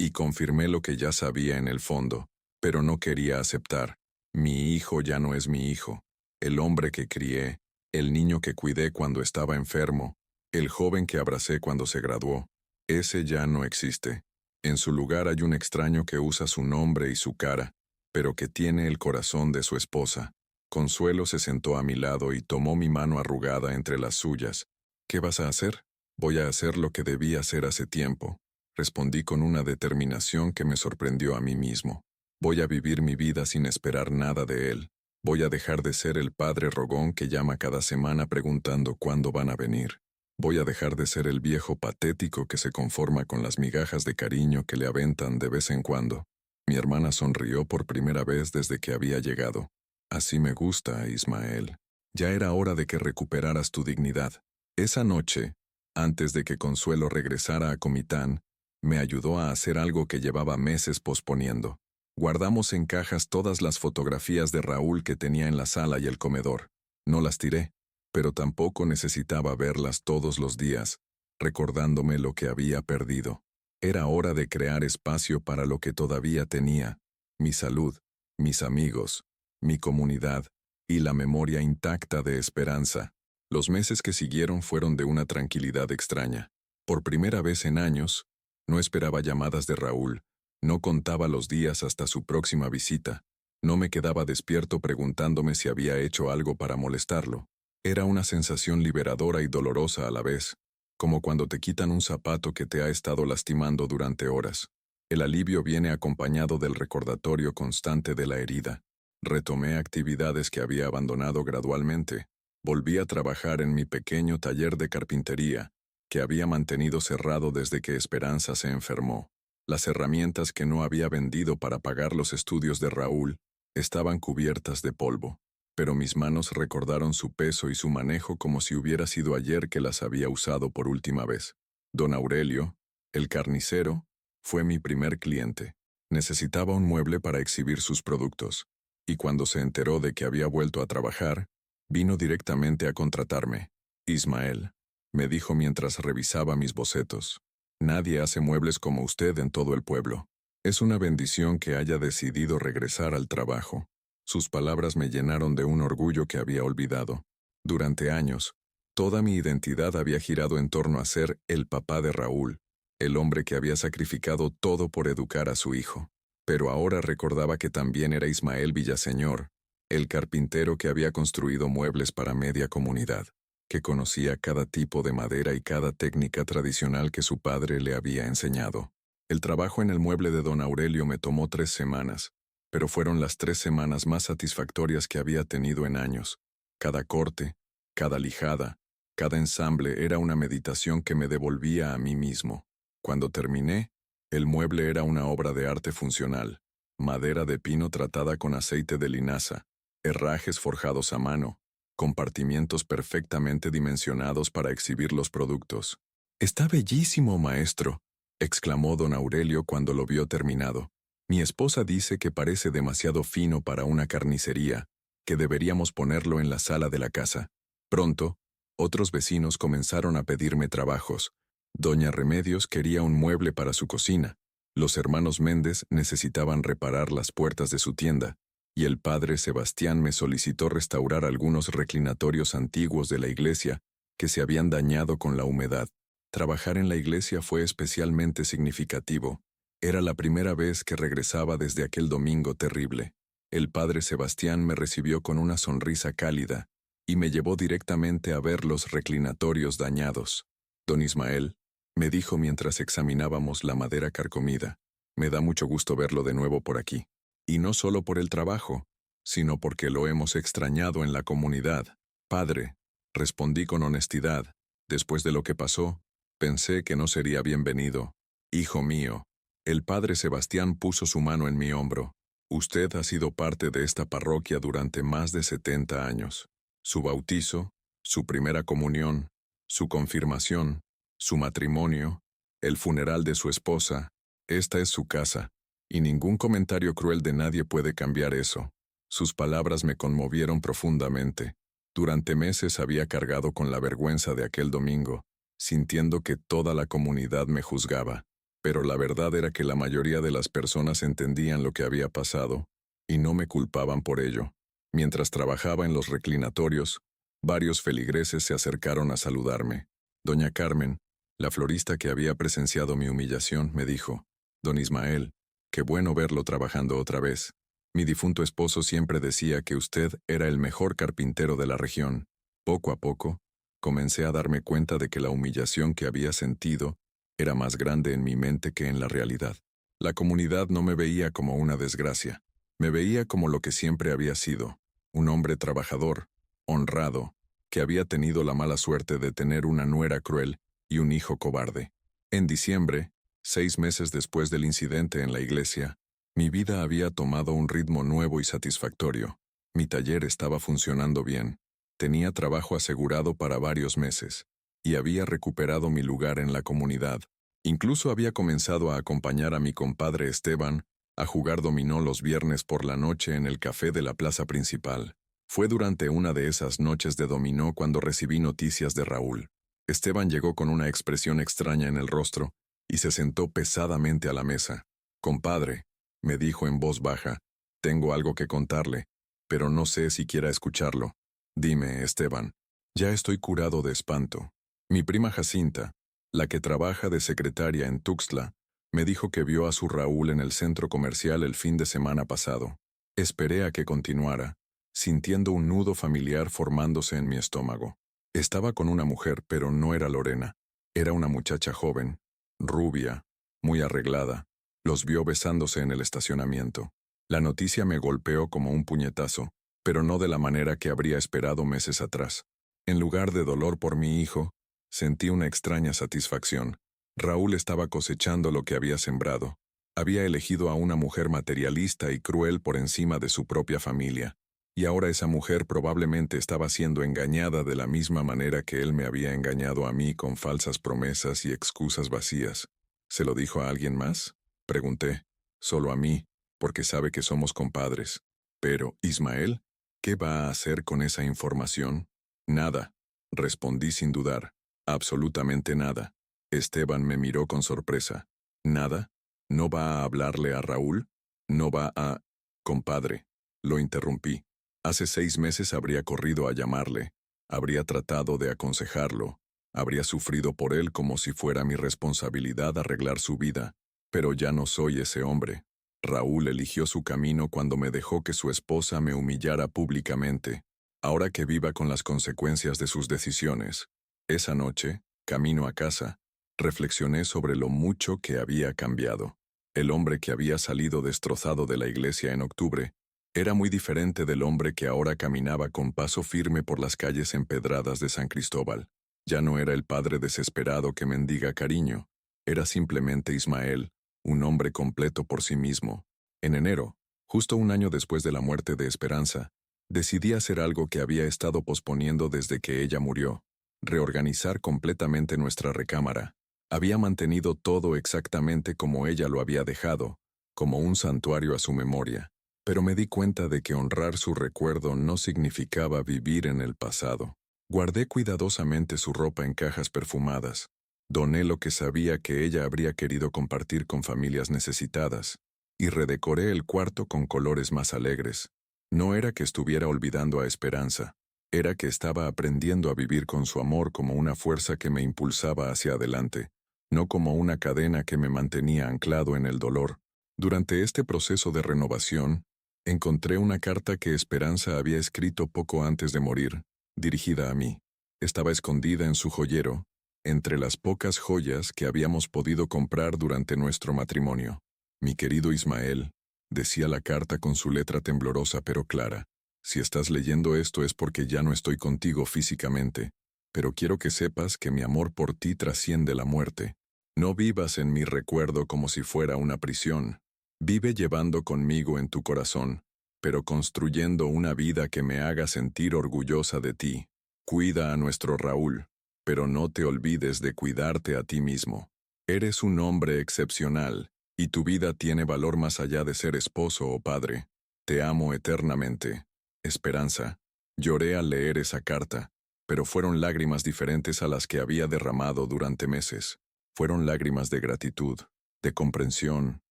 Y confirmé lo que ya sabía en el fondo, pero no quería aceptar. Mi hijo ya no es mi hijo. El hombre que crié, el niño que cuidé cuando estaba enfermo, el joven que abracé cuando se graduó, ese ya no existe. En su lugar hay un extraño que usa su nombre y su cara, pero que tiene el corazón de su esposa. Consuelo se sentó a mi lado y tomó mi mano arrugada entre las suyas. ¿Qué vas a hacer? Voy a hacer lo que debí hacer hace tiempo. Respondí con una determinación que me sorprendió a mí mismo. Voy a vivir mi vida sin esperar nada de él. Voy a dejar de ser el padre rogón que llama cada semana preguntando cuándo van a venir. Voy a dejar de ser el viejo patético que se conforma con las migajas de cariño que le aventan de vez en cuando. Mi hermana sonrió por primera vez desde que había llegado. Así me gusta, Ismael. Ya era hora de que recuperaras tu dignidad. Esa noche, antes de que Consuelo regresara a Comitán, me ayudó a hacer algo que llevaba meses posponiendo. Guardamos en cajas todas las fotografías de Raúl que tenía en la sala y el comedor. No las tiré, pero tampoco necesitaba verlas todos los días, recordándome lo que había perdido. Era hora de crear espacio para lo que todavía tenía: mi salud, mis amigos, mi comunidad y la memoria intacta de esperanza. Los meses que siguieron fueron de una tranquilidad extraña. Por primera vez en años, no esperaba llamadas de Raúl, no contaba los días hasta su próxima visita, no me quedaba despierto preguntándome si había hecho algo para molestarlo. Era una sensación liberadora y dolorosa a la vez, como cuando te quitan un zapato que te ha estado lastimando durante horas. El alivio viene acompañado del recordatorio constante de la herida. Retomé actividades que había abandonado gradualmente. Volví a trabajar en mi pequeño taller de carpintería, que había mantenido cerrado desde que Esperanza se enfermó. Las herramientas que no había vendido para pagar los estudios de Raúl estaban cubiertas de polvo, pero mis manos recordaron su peso y su manejo como si hubiera sido ayer que las había usado por última vez. Don Aurelio, el carnicero, fue mi primer cliente. Necesitaba un mueble para exhibir sus productos, y cuando se enteró de que había vuelto a trabajar, vino directamente a contratarme. Ismael, me dijo mientras revisaba mis bocetos, nadie hace muebles como usted en todo el pueblo. Es una bendición que haya decidido regresar al trabajo. Sus palabras me llenaron de un orgullo que había olvidado. Durante años, toda mi identidad había girado en torno a ser el papá de Raúl, el hombre que había sacrificado todo por educar a su hijo. Pero ahora recordaba que también era Ismael Villaseñor, el carpintero que había construido muebles para media comunidad, que conocía cada tipo de madera y cada técnica tradicional que su padre le había enseñado. El trabajo en el mueble de don Aurelio me tomó 3 semanas, pero fueron las 3 semanas más satisfactorias que había tenido en años. Cada corte, cada lijada, cada ensamble era una meditación que me devolvía a mí mismo. Cuando terminé, el mueble era una obra de arte funcional: madera de pino tratada con aceite de linaza, herrajes forjados a mano, compartimientos perfectamente dimensionados para exhibir los productos. «Está bellísimo, maestro», exclamó don Aurelio cuando lo vio terminado. «Mi esposa dice que parece demasiado fino para una carnicería, que deberíamos ponerlo en la sala de la casa». Pronto, otros vecinos comenzaron a pedirme trabajos. Doña Remedios quería un mueble para su cocina, los hermanos Méndez necesitaban reparar las puertas de su tienda, y el padre Sebastián me solicitó restaurar algunos reclinatorios antiguos de la iglesia que se habían dañado con la humedad. Trabajar en la iglesia fue especialmente significativo. Era la primera vez que regresaba desde aquel domingo terrible. El padre Sebastián me recibió con una sonrisa cálida y me llevó directamente a ver los reclinatorios dañados. «Don Ismael», me dijo mientras examinábamos la madera carcomida, «me da mucho gusto verlo de nuevo por aquí. Y no solo por el trabajo, sino porque lo hemos extrañado en la comunidad. Padre, respondí con honestidad, después de lo que pasó, pensé que no sería bienvenido. Hijo mío, el padre Sebastián puso su mano en mi hombro. Usted ha sido parte de esta parroquia durante más de 70 años. Su bautizo, su primera comunión, su confirmación, su matrimonio, el funeral de su esposa, esta es su casa, y ningún comentario cruel de nadie puede cambiar eso. Sus palabras me conmovieron profundamente. Durante meses había cargado con la vergüenza de aquel domingo, sintiendo que toda la comunidad me juzgaba. Pero la verdad era que la mayoría de las personas entendían lo que había pasado, y no me culpaban por ello. Mientras trabajaba en los reclinatorios, varios feligreses se acercaron a saludarme. Doña Carmen, la florista que había presenciado mi humillación, me dijo: «Don Ismael, qué bueno verlo trabajando otra vez. Mi difunto esposo siempre decía que usted era el mejor carpintero de la región». Poco a poco, comencé a darme cuenta de que la humillación que había sentido era más grande en mi mente que en la realidad. La comunidad no me veía como una desgracia. Me veía como lo que siempre había sido, un hombre trabajador, honrado, que había tenido la mala suerte de tener una nuera cruel y un hijo cobarde. En diciembre, 6 meses después del incidente en la iglesia, mi vida había tomado un ritmo nuevo y satisfactorio. Mi taller estaba funcionando bien, tenía trabajo asegurado para varios meses, y había recuperado mi lugar en la comunidad. Incluso había comenzado a acompañar a mi compadre Esteban a jugar dominó los viernes por la noche en el café de la plaza principal. Fue durante una de esas noches de dominó cuando recibí noticias de Raúl. Esteban llegó con una expresión extraña en el rostro y se sentó pesadamente a la mesa. «Compadre», me dijo en voz baja, «tengo algo que contarle, pero no sé si quiera escucharlo». «Dime, Esteban». «Ya estoy curado de espanto. Mi prima Jacinta, la que trabaja de secretaria en Tuxtla, me dijo que vio a su Raúl en el centro comercial el fin de semana pasado». Esperé a que continuara, sintiendo un nudo familiar formándose en mi estómago. Estaba con una mujer, pero no era Lorena. Era una muchacha joven, rubia, muy arreglada. Los vio besándose en el estacionamiento. La noticia me golpeó como un puñetazo, pero no de la manera que habría esperado meses atrás. En lugar de dolor por mi hijo, sentí una extraña satisfacción. Raúl estaba cosechando lo que había sembrado. Había elegido a una mujer materialista y cruel por encima de su propia familia, y ahora esa mujer probablemente estaba siendo engañada de la misma manera que él me había engañado a mí con falsas promesas y excusas vacías. ¿Se lo dijo a alguien más?, pregunté. Solo a mí, porque sabe que somos compadres. Pero, Ismael, ¿qué va a hacer con esa información? Nada, respondí sin dudar. Absolutamente nada. Esteban me miró con sorpresa. ¿Nada? ¿No va a hablarle a Raúl? ¿No va a...? Compadre, lo interrumpí. Hace 6 meses habría corrido a llamarle, habría tratado de aconsejarlo, habría sufrido por él como si fuera mi responsabilidad arreglar su vida, pero ya no soy ese hombre. Raúl eligió su camino cuando me dejó que su esposa me humillara públicamente. Ahora que viva con las consecuencias de sus decisiones. Esa noche, camino a casa, reflexioné sobre lo mucho que había cambiado. El hombre que había salido destrozado de la iglesia en octubre era muy diferente del hombre que ahora caminaba con paso firme por las calles empedradas de San Cristóbal. Ya no era el padre desesperado que mendiga cariño, era simplemente Ismael, un hombre completo por sí mismo. En enero, justo un año después de la muerte de Esperanza, decidí hacer algo que había estado posponiendo desde que ella murió: reorganizar completamente nuestra recámara. Había mantenido todo exactamente como ella lo había dejado, como un santuario a su memoria, pero me di cuenta de que honrar su recuerdo no significaba vivir en el pasado. Guardé cuidadosamente su ropa en cajas perfumadas. Doné lo que sabía que ella habría querido compartir con familias necesitadas, y redecoré el cuarto con colores más alegres. No era que estuviera olvidando a Esperanza, era que estaba aprendiendo a vivir con su amor como una fuerza que me impulsaba hacia adelante, no como una cadena que me mantenía anclado en el dolor. Durante este proceso de renovación, encontré una carta que Esperanza había escrito poco antes de morir, dirigida a mí. Estaba escondida en su joyero, entre las pocas joyas que habíamos podido comprar durante nuestro matrimonio. Mi querido Ismael, decía la carta con su letra temblorosa pero clara. Si estás leyendo esto es porque ya no estoy contigo físicamente, pero quiero que sepas que mi amor por ti trasciende la muerte. No vivas en mi recuerdo como si fuera una prisión. Vive llevando conmigo en tu corazón, pero construyendo una vida que me haga sentir orgullosa de ti. Cuida a nuestro Raúl, pero no te olvides de cuidarte a ti mismo. Eres un hombre excepcional, y tu vida tiene valor más allá de ser esposo o padre. Te amo eternamente. Esperanza. Lloré al leer esa carta, pero fueron lágrimas diferentes a las que había derramado durante meses. Fueron lágrimas de gratitud, de comprensión,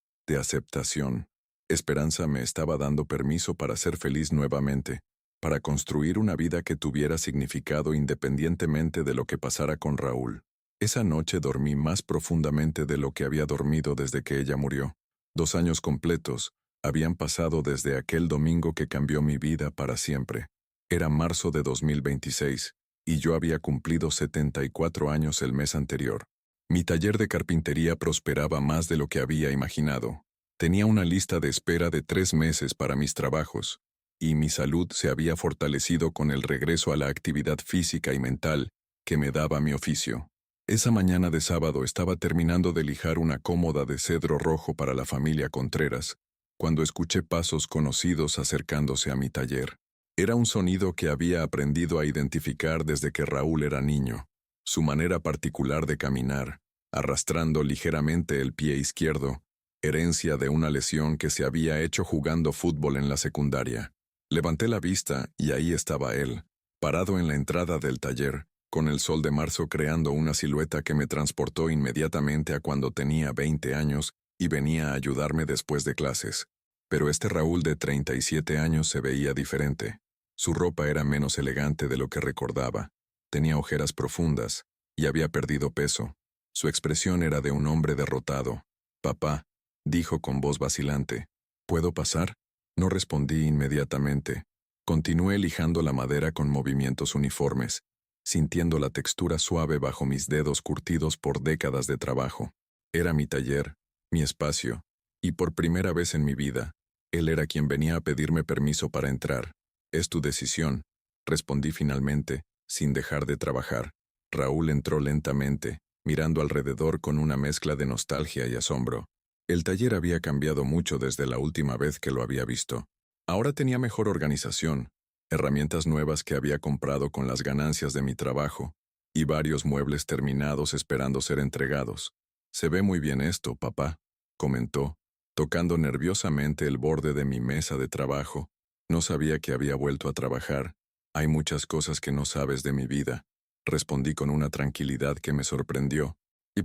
de aceptación. Esperanza me estaba dando permiso para ser feliz nuevamente, para construir una vida que tuviera significado independientemente de lo que pasara con Raúl. Esa noche dormí más profundamente de lo que había dormido desde que ella murió. 2 años completos habían pasado desde aquel domingo que cambió mi vida para siempre. Era marzo de 2026, y yo había cumplido 74 años el mes anterior. Mi taller de carpintería prosperaba más de lo que había imaginado. Tenía una lista de espera de 3 meses para mis trabajos, y mi salud se había fortalecido con el regreso a la actividad física y mental que me daba mi oficio. Esa mañana de sábado estaba terminando de lijar una cómoda de cedro rojo para la familia Contreras, cuando escuché pasos conocidos acercándose a mi taller. Era un sonido que había aprendido a identificar desde que Raúl era niño. Su manera particular de caminar, arrastrando ligeramente el pie izquierdo, herencia de una lesión que se había hecho jugando fútbol en la secundaria. Levanté la vista y ahí estaba él, parado en la entrada del taller, con el sol de marzo creando una silueta que me transportó inmediatamente a cuando tenía 20 años y venía a ayudarme después de clases. Pero este Raúl de 37 años se veía diferente. Su ropa era menos elegante de lo que recordaba. Tenía ojeras profundas y había perdido peso. Su expresión era de un hombre derrotado. «Papá», dijo con voz vacilante. «¿Puedo pasar?» No respondí inmediatamente. Continué lijando la madera con movimientos uniformes, sintiendo la textura suave bajo mis dedos curtidos por décadas de trabajo. Era mi taller, mi espacio, y por primera vez en mi vida, él era quien venía a pedirme permiso para entrar. «Es tu decisión», respondí finalmente, sin dejar de trabajar. Raúl entró lentamente, mirando alrededor con una mezcla de nostalgia y asombro. El taller había cambiado mucho desde la última vez que lo había visto. Ahora tenía mejor organización, herramientas nuevas que había comprado con las ganancias de mi trabajo, y varios muebles terminados esperando ser entregados. «Se ve muy bien esto, papá», comentó, tocando nerviosamente el borde de mi mesa de trabajo. No sabía que había vuelto a trabajar. «Hay muchas cosas que no sabes de mi vida», respondí con una tranquilidad que me sorprendió.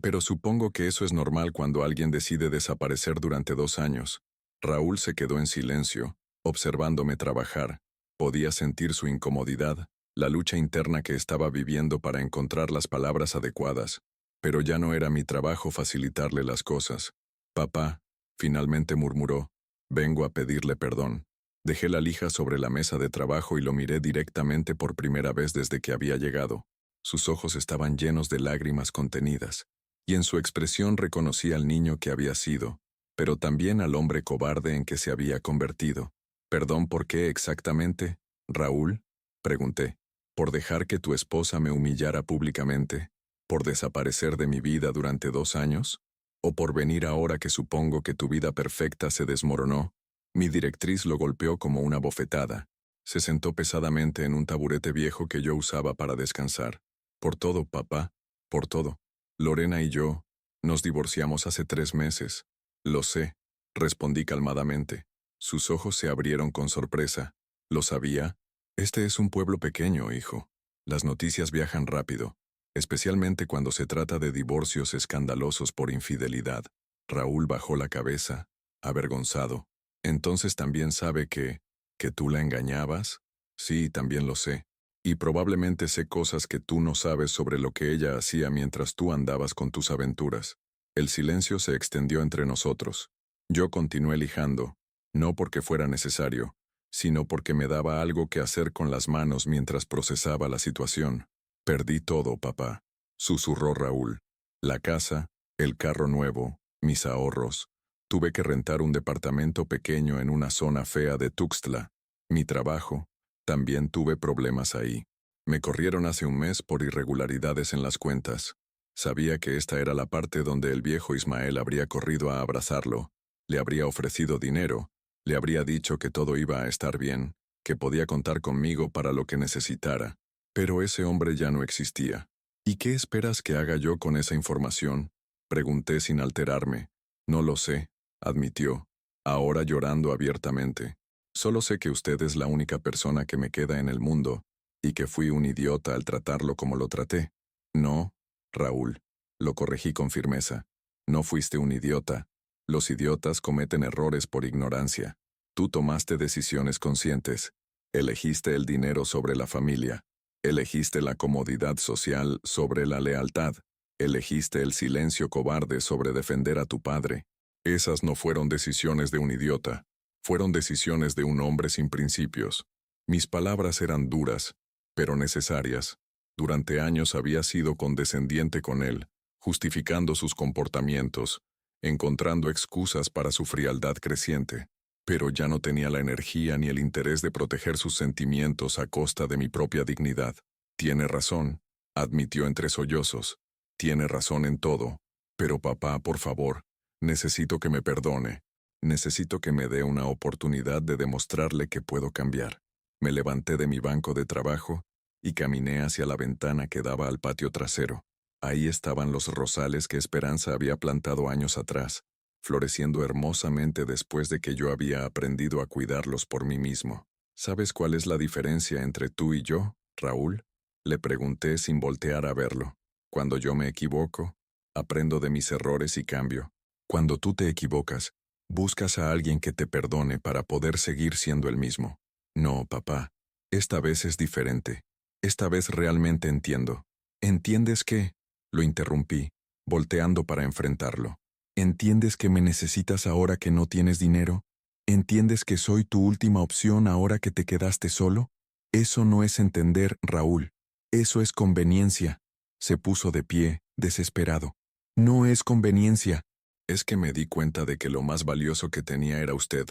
Pero supongo que eso es normal cuando alguien decide desaparecer durante 2 años. Raúl se quedó en silencio, observándome trabajar. Podía sentir su incomodidad, la lucha interna que estaba viviendo para encontrar las palabras adecuadas. Pero ya no era mi trabajo facilitarle las cosas. «Papá», finalmente murmuró, «vengo a pedirle perdón». Dejé la lija sobre la mesa de trabajo y lo miré directamente por primera vez desde que había llegado. Sus ojos estaban llenos de lágrimas contenidas, y en su expresión reconocí al niño que había sido, pero también al hombre cobarde en que se había convertido. «¿Perdón por qué exactamente, Raúl?», pregunté. «¿Por dejar que tu esposa me humillara públicamente? ¿Por desaparecer de mi vida durante 2 años? ¿O por venir ahora que supongo que tu vida perfecta se desmoronó?» Mi directriz lo golpeó como una bofetada. Se sentó pesadamente en un taburete viejo que yo usaba para descansar. «Por todo, papá, por todo. Lorena y yo nos divorciamos hace 3 meses». «Lo sé», respondí calmadamente. Sus ojos se abrieron con sorpresa. «¿Lo sabía? Este es un pueblo pequeño, hijo. Las noticias viajan rápido, especialmente cuando se trata de divorcios escandalosos por infidelidad». Raúl bajó la cabeza, avergonzado. «¿Entonces también sabe que tú la engañabas?» «Sí, también lo sé. Y probablemente sé cosas que tú no sabes sobre lo que ella hacía mientras tú andabas con tus aventuras». El silencio se extendió entre nosotros. Yo continué lijando, no porque fuera necesario, sino porque me daba algo que hacer con las manos mientras procesaba la situación. «Perdí todo, papá», susurró Raúl. «La casa, el carro nuevo, mis ahorros, Tuve que rentar un departamento pequeño en una zona fea de Tuxtla. Mi trabajo, también tuve problemas ahí. Me corrieron hace un mes por irregularidades en las cuentas. Sabía que esta era la parte donde el viejo Ismael habría corrido a abrazarlo, le habría ofrecido dinero, le habría dicho que todo iba a estar bien, que podía contar conmigo para lo que necesitara. Pero ese hombre ya no existía. ¿Y qué esperas que haga yo con esa información? Pregunté sin alterarme. No lo sé, admitió, ahora llorando abiertamente. Solo sé que usted es la única persona que me queda en el mundo, y que fui un idiota al tratarlo como lo traté. No, Raúl, lo corregí con firmeza. No fuiste un idiota. Los idiotas cometen errores por ignorancia. Tú tomaste decisiones conscientes. Elegiste el dinero sobre la familia. Elegiste la comodidad social sobre la lealtad. Elegiste el silencio cobarde sobre defender a tu padre. Esas no fueron decisiones de un idiota. Fueron decisiones de un hombre sin principios. Mis palabras eran duras, pero necesarias. Durante años había sido condescendiente con él, justificando sus comportamientos, encontrando excusas para su frialdad creciente. Pero ya no tenía la energía ni el interés de proteger sus sentimientos a costa de mi propia dignidad. Tiene razón, admitió entre sollozos. Tiene razón en todo. Pero papá, por favor, necesito que me perdone. Necesito que me dé una oportunidad de demostrarle que puedo cambiar. Me levanté de mi banco de trabajo y caminé hacia la ventana que daba al patio trasero. Ahí estaban los rosales que Esperanza había plantado años atrás, floreciendo hermosamente después de que yo había aprendido a cuidarlos por mí mismo. ¿Sabes cuál es la diferencia entre tú y yo, Raúl? Le pregunté sin voltear a verlo. Cuando yo me equivoco, aprendo de mis errores y cambio. Cuando tú te equivocas, buscas a alguien que te perdone para poder seguir siendo el mismo. No, papá, esta vez es diferente. Esta vez realmente entiendo. ¿Entiendes qué? Lo interrumpí, volteando para enfrentarlo. ¿Entiendes que me necesitas ahora que no tienes dinero? ¿Entiendes que soy tu última opción ahora que te quedaste solo? Eso no es entender, Raúl. Eso es conveniencia. Se puso de pie, desesperado. No es conveniencia. Es que me di cuenta de que lo más valioso que tenía era usted,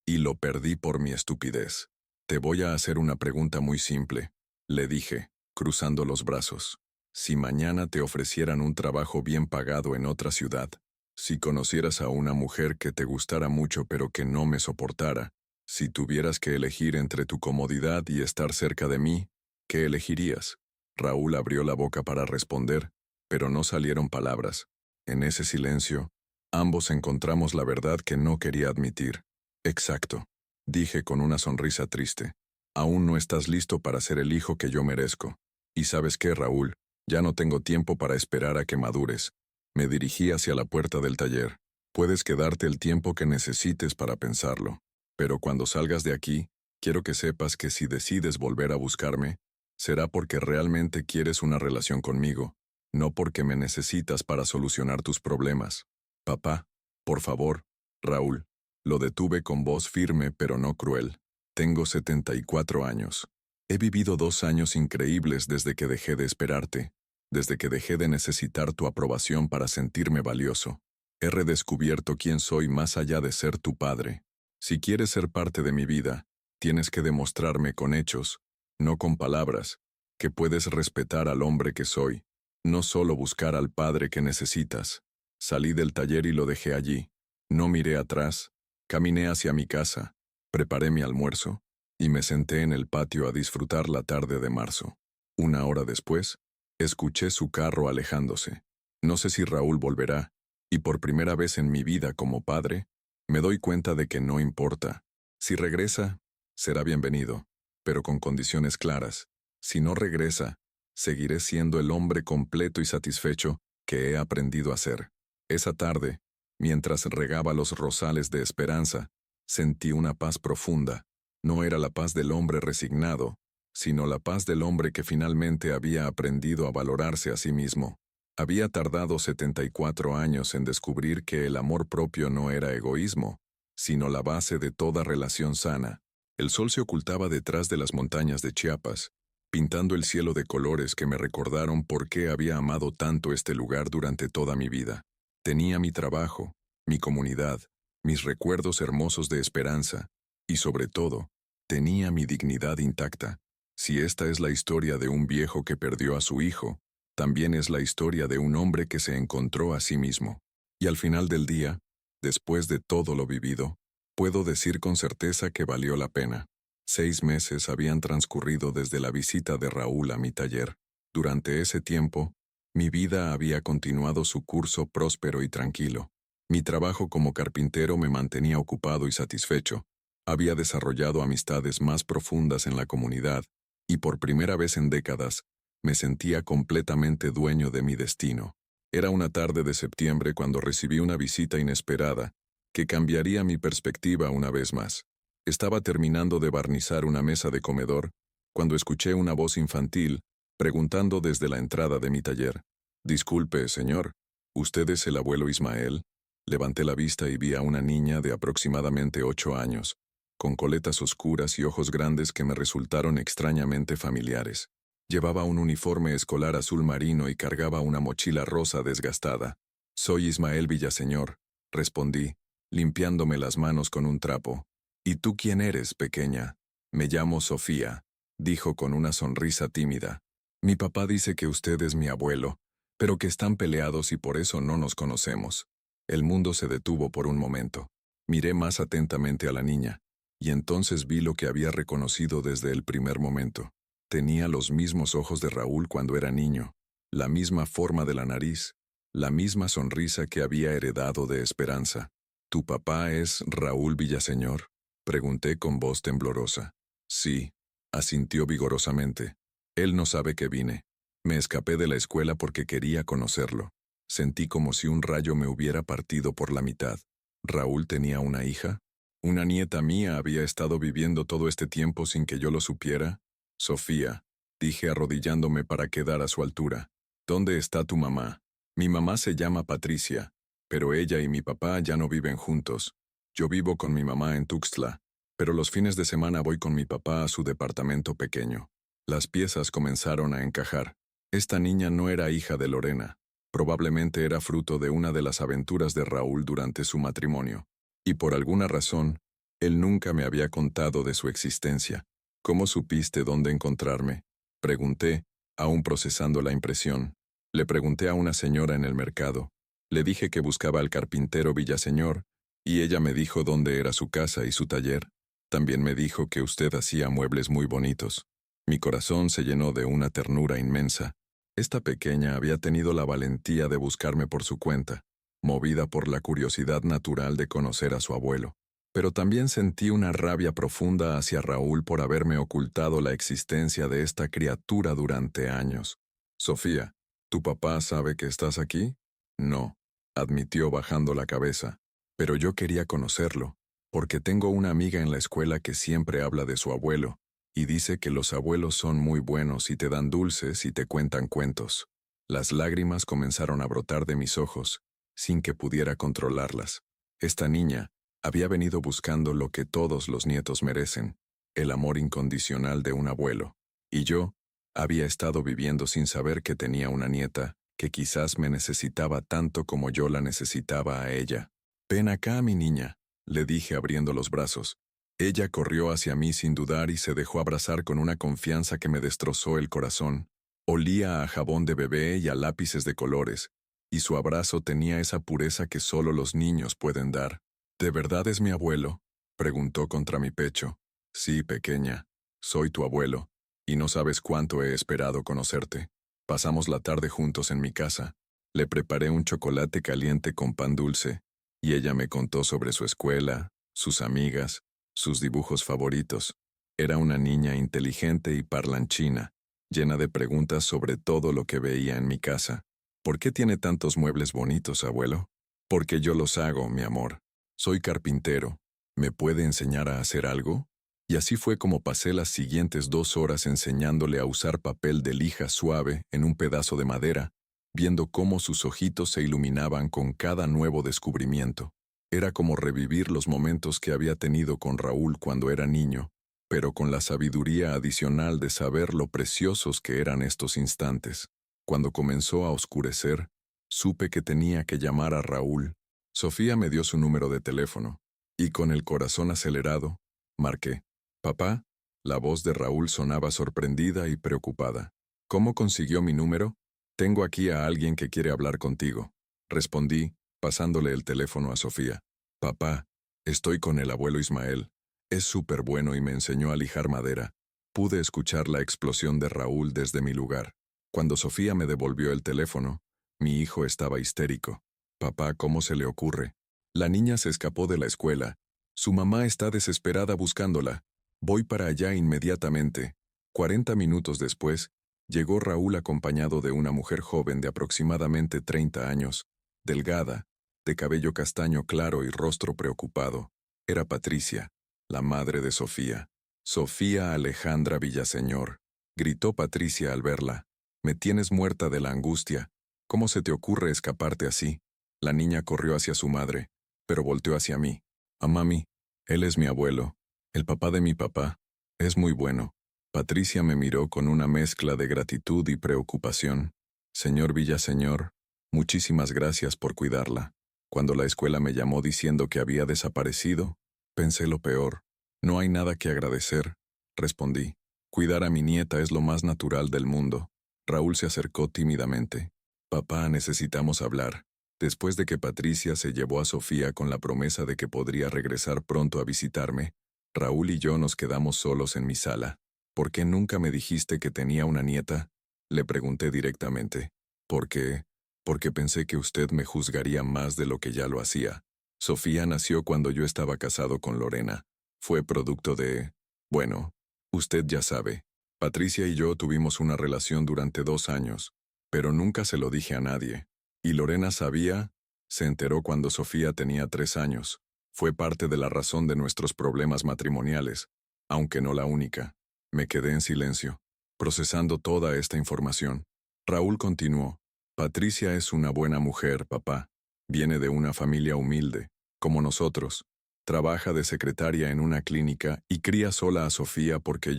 y lo perdí por mi estupidez. Te voy a hacer una pregunta muy simple, le dije, cruzando los brazos. Si mañana te ofrecieran un trabajo bien pagado en otra ciudad, si conocieras a una mujer que te gustara mucho pero que no me soportara, si tuvieras que elegir entre tu comodidad y estar cerca de mí, ¿qué elegirías? Raúl abrió la boca para responder, pero no salieron palabras. En ese silencio, ambos encontramos la verdad que no quería admitir. Exacto, dije con una sonrisa triste. Aún no estás listo para ser el hijo que yo merezco. Y ¿sabes qué, Raúl? Ya no tengo tiempo para esperar a que madures. Me dirigí hacia la puerta del taller. Puedes quedarte el tiempo que necesites para pensarlo. Pero cuando salgas de aquí, quiero que sepas que si decides volver a buscarme, será porque realmente quieres una relación conmigo, no porque me necesitas para solucionar tus problemas. Papá, por favor, Raúl. Lo detuve con voz firme pero no cruel. Tengo 74 años. He vivido 2 años increíbles desde que dejé de esperarte, desde que dejé de necesitar tu aprobación para sentirme valioso. He redescubierto quién soy más allá de ser tu padre. Si quieres ser parte de mi vida, tienes que demostrarme con hechos, no con palabras, que puedes respetar al hombre que soy, no solo buscar al padre que necesitas. Salí del taller y lo dejé allí. No miré atrás, caminé hacia mi casa, preparé mi almuerzo, y me senté en el patio a disfrutar la tarde de marzo. 1 hora después, escuché su carro alejándose. No sé si Raúl volverá, y por primera vez en mi vida como padre, me doy cuenta de que no importa. Si regresa, será bienvenido, pero con condiciones claras. Si no regresa, seguiré siendo el hombre completo y satisfecho que he aprendido a ser. Esa tarde, mientras regaba los rosales de esperanza, sentí una paz profunda. No era la paz del hombre resignado, sino la paz del hombre que finalmente había aprendido a valorarse a sí mismo. Había tardado 74 años en descubrir que el amor propio no era egoísmo, sino la base de toda relación sana. El sol se ocultaba detrás de las montañas de Chiapas, pintando el cielo de colores que me recordaron por qué había amado tanto este lugar durante toda mi vida. Tenía mi trabajo, mi comunidad, mis recuerdos hermosos de esperanza, y sobre todo, tenía mi dignidad intacta. Si esta es la historia de un viejo que perdió a su hijo, también es la historia de un hombre que se encontró a sí mismo. Y al final del día, después de todo lo vivido, puedo decir con certeza que valió la pena. 6 meses habían transcurrido desde la visita de Raúl a mi taller. Durante ese tiempo, mi vida había continuado su curso próspero y tranquilo. Mi trabajo como carpintero me mantenía ocupado y satisfecho. Había desarrollado amistades más profundas en la comunidad, y por primera vez en décadas, me sentía completamente dueño de mi destino. Era una tarde de septiembre cuando recibí una visita inesperada, que cambiaría mi perspectiva una vez más. Estaba terminando de barnizar una mesa de comedor, cuando escuché una voz infantil, preguntando desde la entrada de mi taller. «Disculpe, señor, ¿usted es el abuelo Ismael?» Levanté la vista y vi a una niña de aproximadamente 8 años, con coletas oscuras y ojos grandes que me resultaron extrañamente familiares. Llevaba un uniforme escolar azul marino y cargaba una mochila rosa desgastada. «Soy Ismael Villaseñor», respondí, limpiándome las manos con un trapo. «¿Y tú quién eres, pequeña?» «Me llamo Sofía», dijo con una sonrisa tímida. «Mi papá dice que usted es mi abuelo, pero que están peleados y por eso no nos conocemos». El mundo se detuvo por un momento. Miré más atentamente a la niña, y entonces vi lo que había reconocido desde el primer momento. Tenía los mismos ojos de Raúl cuando era niño, la misma forma de la nariz, la misma sonrisa que había heredado de Esperanza. «¿Tu papá es Raúl Villaseñor?», pregunté con voz temblorosa. «Sí», asintió vigorosamente. «Él no sabe que vine. Me escapé de la escuela porque quería conocerlo». Sentí como si un rayo me hubiera partido por la mitad. ¿Raúl tenía una hija? ¿Una nieta mía había estado viviendo todo este tiempo sin que yo lo supiera? «Sofía», dije arrodillándome para quedar a su altura. «¿Dónde está tu mamá?» «Mi mamá se llama Patricia, pero ella y mi papá ya no viven juntos. Yo vivo con mi mamá en Tuxtla, pero los fines de semana voy con mi papá a su departamento pequeño». Las piezas comenzaron a encajar. Esta niña no era hija de Lorena. Probablemente era fruto de una de las aventuras de Raúl durante su matrimonio. Y por alguna razón, él nunca me había contado de su existencia. «¿Cómo supiste dónde encontrarme?», pregunté, aún procesando la impresión. Le pregunté a una señora en el mercado. Le dije que buscaba al carpintero Villaseñor, y ella me dijo dónde era su casa y su taller. También me dijo que usted hacía muebles muy bonitos. Mi corazón se llenó de una ternura inmensa. Esta pequeña había tenido la valentía de buscarme por su cuenta, movida por la curiosidad natural de conocer a su abuelo. Pero también sentí una rabia profunda hacia Raúl por haberme ocultado la existencia de esta criatura durante años. «Sofía, ¿tu papá sabe que estás aquí?» «No», admitió bajando la cabeza. «Pero yo quería conocerlo, porque tengo una amiga en la escuela que siempre habla de su abuelo, y dice que los abuelos son muy buenos y te dan dulces y te cuentan cuentos». Las lágrimas comenzaron a brotar de mis ojos, sin que pudiera controlarlas. Esta niña había venido buscando lo que todos los nietos merecen, el amor incondicional de un abuelo. Y yo había estado viviendo sin saber que tenía una nieta que quizás me necesitaba tanto como yo la necesitaba a ella. «Ven acá, mi niña», le dije abriendo los brazos. Ella corrió hacia mí sin dudar y se dejó abrazar con una confianza que me destrozó el corazón. Olía a jabón de bebé y a lápices de colores, y su abrazo tenía esa pureza que solo los niños pueden dar. «¿De verdad es mi abuelo?», preguntó contra mi pecho. «Sí, pequeña, soy tu abuelo, y no sabes cuánto he esperado conocerte». Pasamos la tarde juntos en mi casa. Le preparé un chocolate caliente con pan dulce, y ella me contó sobre su escuela, sus amigas, sus dibujos favoritos. Era una niña inteligente y parlanchina, llena de preguntas sobre todo lo que veía en mi casa. «¿Por qué tiene tantos muebles bonitos, abuelo?» «Porque yo los hago, mi amor. Soy carpintero. ¿Me puede enseñar a hacer algo?». Y así fue como pasé las siguientes 2 horas enseñándole a usar papel de lija suave en un pedazo de madera, viendo cómo sus ojitos se iluminaban con cada nuevo descubrimiento. Era como revivir los momentos que había tenido con Raúl cuando era niño, pero con la sabiduría adicional de saber lo preciosos que eran estos instantes. Cuando comenzó a oscurecer, supe que tenía que llamar a Raúl, Sofía me dio su número de teléfono, y con el corazón acelerado, marqué. «Papá», la voz de Raúl sonaba sorprendida y preocupada. «¿Cómo consiguió mi número? Tengo aquí a alguien que quiere hablar contigo», respondí, pasándole el teléfono a Sofía. «Papá, estoy con el abuelo Ismael. Es súper bueno y me enseñó a lijar madera». Pude escuchar la explosión de Raúl desde mi lugar. Cuando Sofía me devolvió el teléfono, mi hijo estaba histérico. «Papá, ¿cómo se le ocurre? La niña se escapó de la escuela. Su mamá está desesperada buscándola. Voy para allá inmediatamente». 40 minutos después, llegó Raúl acompañado de una mujer joven de aproximadamente 30 años, delgada, de cabello castaño claro y rostro preocupado. Era Patricia, la madre de Sofía. «Sofía Alejandra Villaseñor», gritó Patricia al verla. «Me tienes muerta de la angustia. ¿Cómo se te ocurre escaparte así?» La niña corrió hacia su madre, pero volteó hacia mí. «A mami, él es mi abuelo, el papá de mi papá. Es muy bueno». Patricia me miró con una mezcla de gratitud y preocupación. «Señor Villaseñor, muchísimas gracias por cuidarla. Cuando la escuela me llamó diciendo que había desaparecido, pensé lo peor. No hay nada que agradecer», respondí. «Cuidar a mi nieta es lo más natural del mundo». Raúl se acercó tímidamente. «Papá, necesitamos hablar». Después de que Patricia se llevó a Sofía con la promesa de que podría regresar pronto a visitarme, Raúl y yo nos quedamos solos en mi sala. «¿Por qué nunca me dijiste que tenía una nieta?», le pregunté directamente. «¿Por qué? Porque pensé que usted me juzgaría más de lo que ya lo hacía. Sofía nació cuando yo estaba casado con Lorena. Fue producto de... Bueno, usted ya sabe. Patricia y yo tuvimos una relación durante 2 años, pero nunca se lo dije a nadie. Y Lorena sabía, se enteró cuando Sofía tenía 3 años. Fue parte de la razón de nuestros problemas matrimoniales, aunque no la única». Me quedé en silencio, procesando toda esta información. Raúl continuó. «Patricia es una buena mujer, papá. Viene de una familia humilde, como nosotros. Trabaja de secretaria en una clínica y cría sola a Sofía porque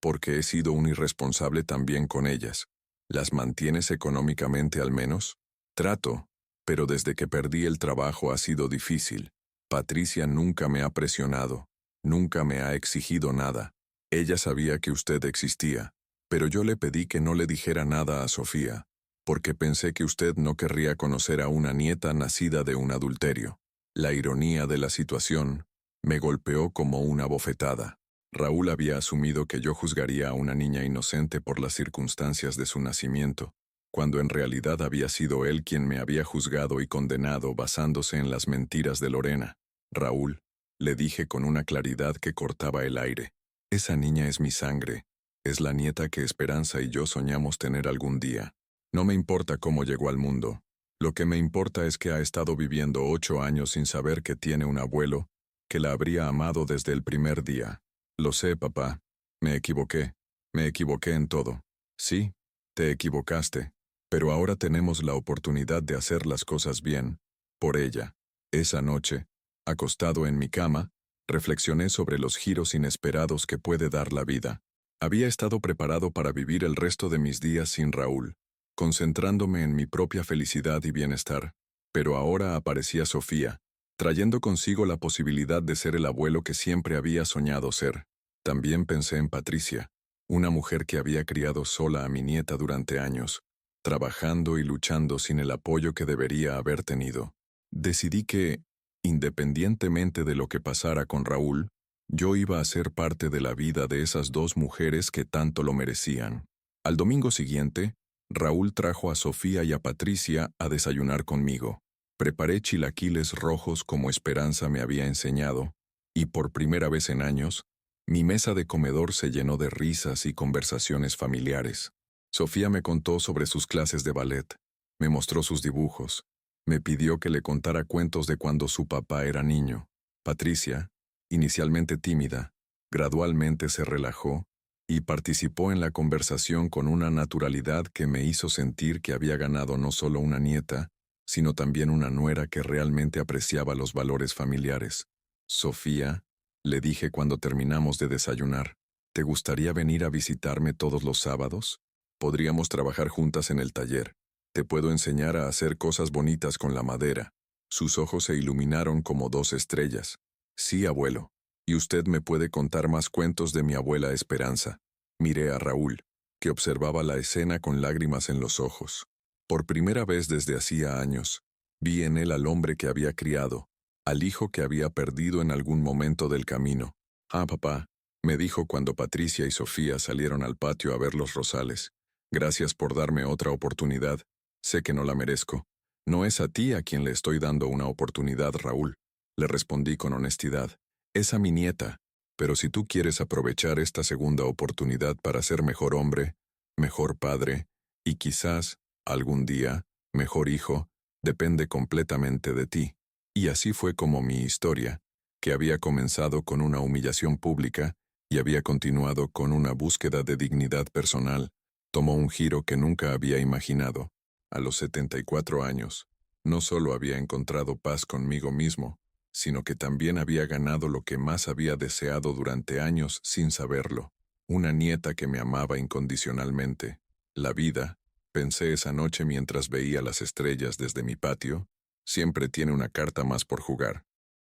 porque he sido un irresponsable también con ellas. ¿Las mantienes económicamente al menos?» «Trato, pero desde que perdí el trabajo ha sido difícil. Patricia nunca me ha presionado, nunca me ha exigido nada. Ella sabía que usted existía, pero yo le pedí que no le dijera nada a Sofía, porque pensé que usted no querría conocer a una nieta nacida de un adulterio». La ironía de la situación me golpeó como una bofetada. Raúl había asumido que yo juzgaría a una niña inocente por las circunstancias de su nacimiento, cuando en realidad había sido él quien me había juzgado y condenado basándose en las mentiras de Lorena. «Raúl», le dije con una claridad que cortaba el aire, «esa niña es mi sangre, es la nieta que Esperanza y yo soñamos tener algún día. No me importa cómo llegó al mundo. Lo que me importa es que ha estado viviendo 8 años sin saber que tiene un abuelo que la habría amado desde el primer día. Lo sé, papá. Me equivoqué en todo. Sí, te equivocaste, pero ahora tenemos la oportunidad de hacer las cosas bien, por ella». Esa noche, acostado en mi cama, reflexioné sobre los giros inesperados que puede dar la vida. Había estado preparado para vivir el resto de mis días sin Raúl, concentrándome en mi propia felicidad y bienestar, pero ahora aparecía Sofía, trayendo consigo la posibilidad de ser el abuelo que siempre había soñado ser. También pensé en Patricia, una mujer que había criado sola a mi nieta durante años, trabajando y luchando sin el apoyo que debería haber tenido. Decidí que, independientemente de lo que pasara con Raúl, yo iba a ser parte de la vida de esas 2 mujeres que tanto lo merecían. Al domingo siguiente, Raúl trajo a Sofía y a Patricia a desayunar conmigo. Preparé chilaquiles rojos como Esperanza me había enseñado, y por primera vez en años, mi mesa de comedor se llenó de risas y conversaciones familiares. Sofía me contó sobre sus clases de ballet, me mostró sus dibujos, me pidió que le contara cuentos de cuando su papá era niño. Patricia, inicialmente tímida, gradualmente se relajó y participó en la conversación con una naturalidad que me hizo sentir que había ganado no solo una nieta, sino también una nuera que realmente apreciaba los valores familiares. «Sofía», le dije cuando terminamos de desayunar, «¿te gustaría venir a visitarme todos los sábados? Podríamos trabajar juntas en el taller. Te puedo enseñar a hacer cosas bonitas con la madera. Sus ojos se iluminaron como 2 estrellas. Sí, abuelo. Y usted me puede contar más cuentos de mi abuela Esperanza. Miré a Raúl, que observaba la escena con lágrimas en los ojos. Por primera vez desde hacía años, vi en él al hombre que había criado, al hijo que había perdido en algún momento del camino. Ah, papá, me dijo cuando Patricia y Sofía salieron al patio a ver los rosales. Gracias por darme otra oportunidad. Sé que no la merezco. No es a ti a quien le estoy dando una oportunidad, Raúl. Le respondí con honestidad. Es a mi nieta. Pero si tú quieres aprovechar esta segunda oportunidad para ser mejor hombre, mejor padre, y quizás, algún día, mejor hijo, depende completamente de ti. Y así fue como mi historia, que había comenzado con una humillación pública y había continuado con una búsqueda de dignidad personal, tomó un giro que nunca había imaginado. A los 74 años, no solo había encontrado paz conmigo mismo, sino que también había ganado lo que más había deseado durante años sin saberlo, una nieta que me amaba incondicionalmente. La vida, pensé esa noche mientras veía las estrellas desde mi patio, siempre tiene una carta más por jugar.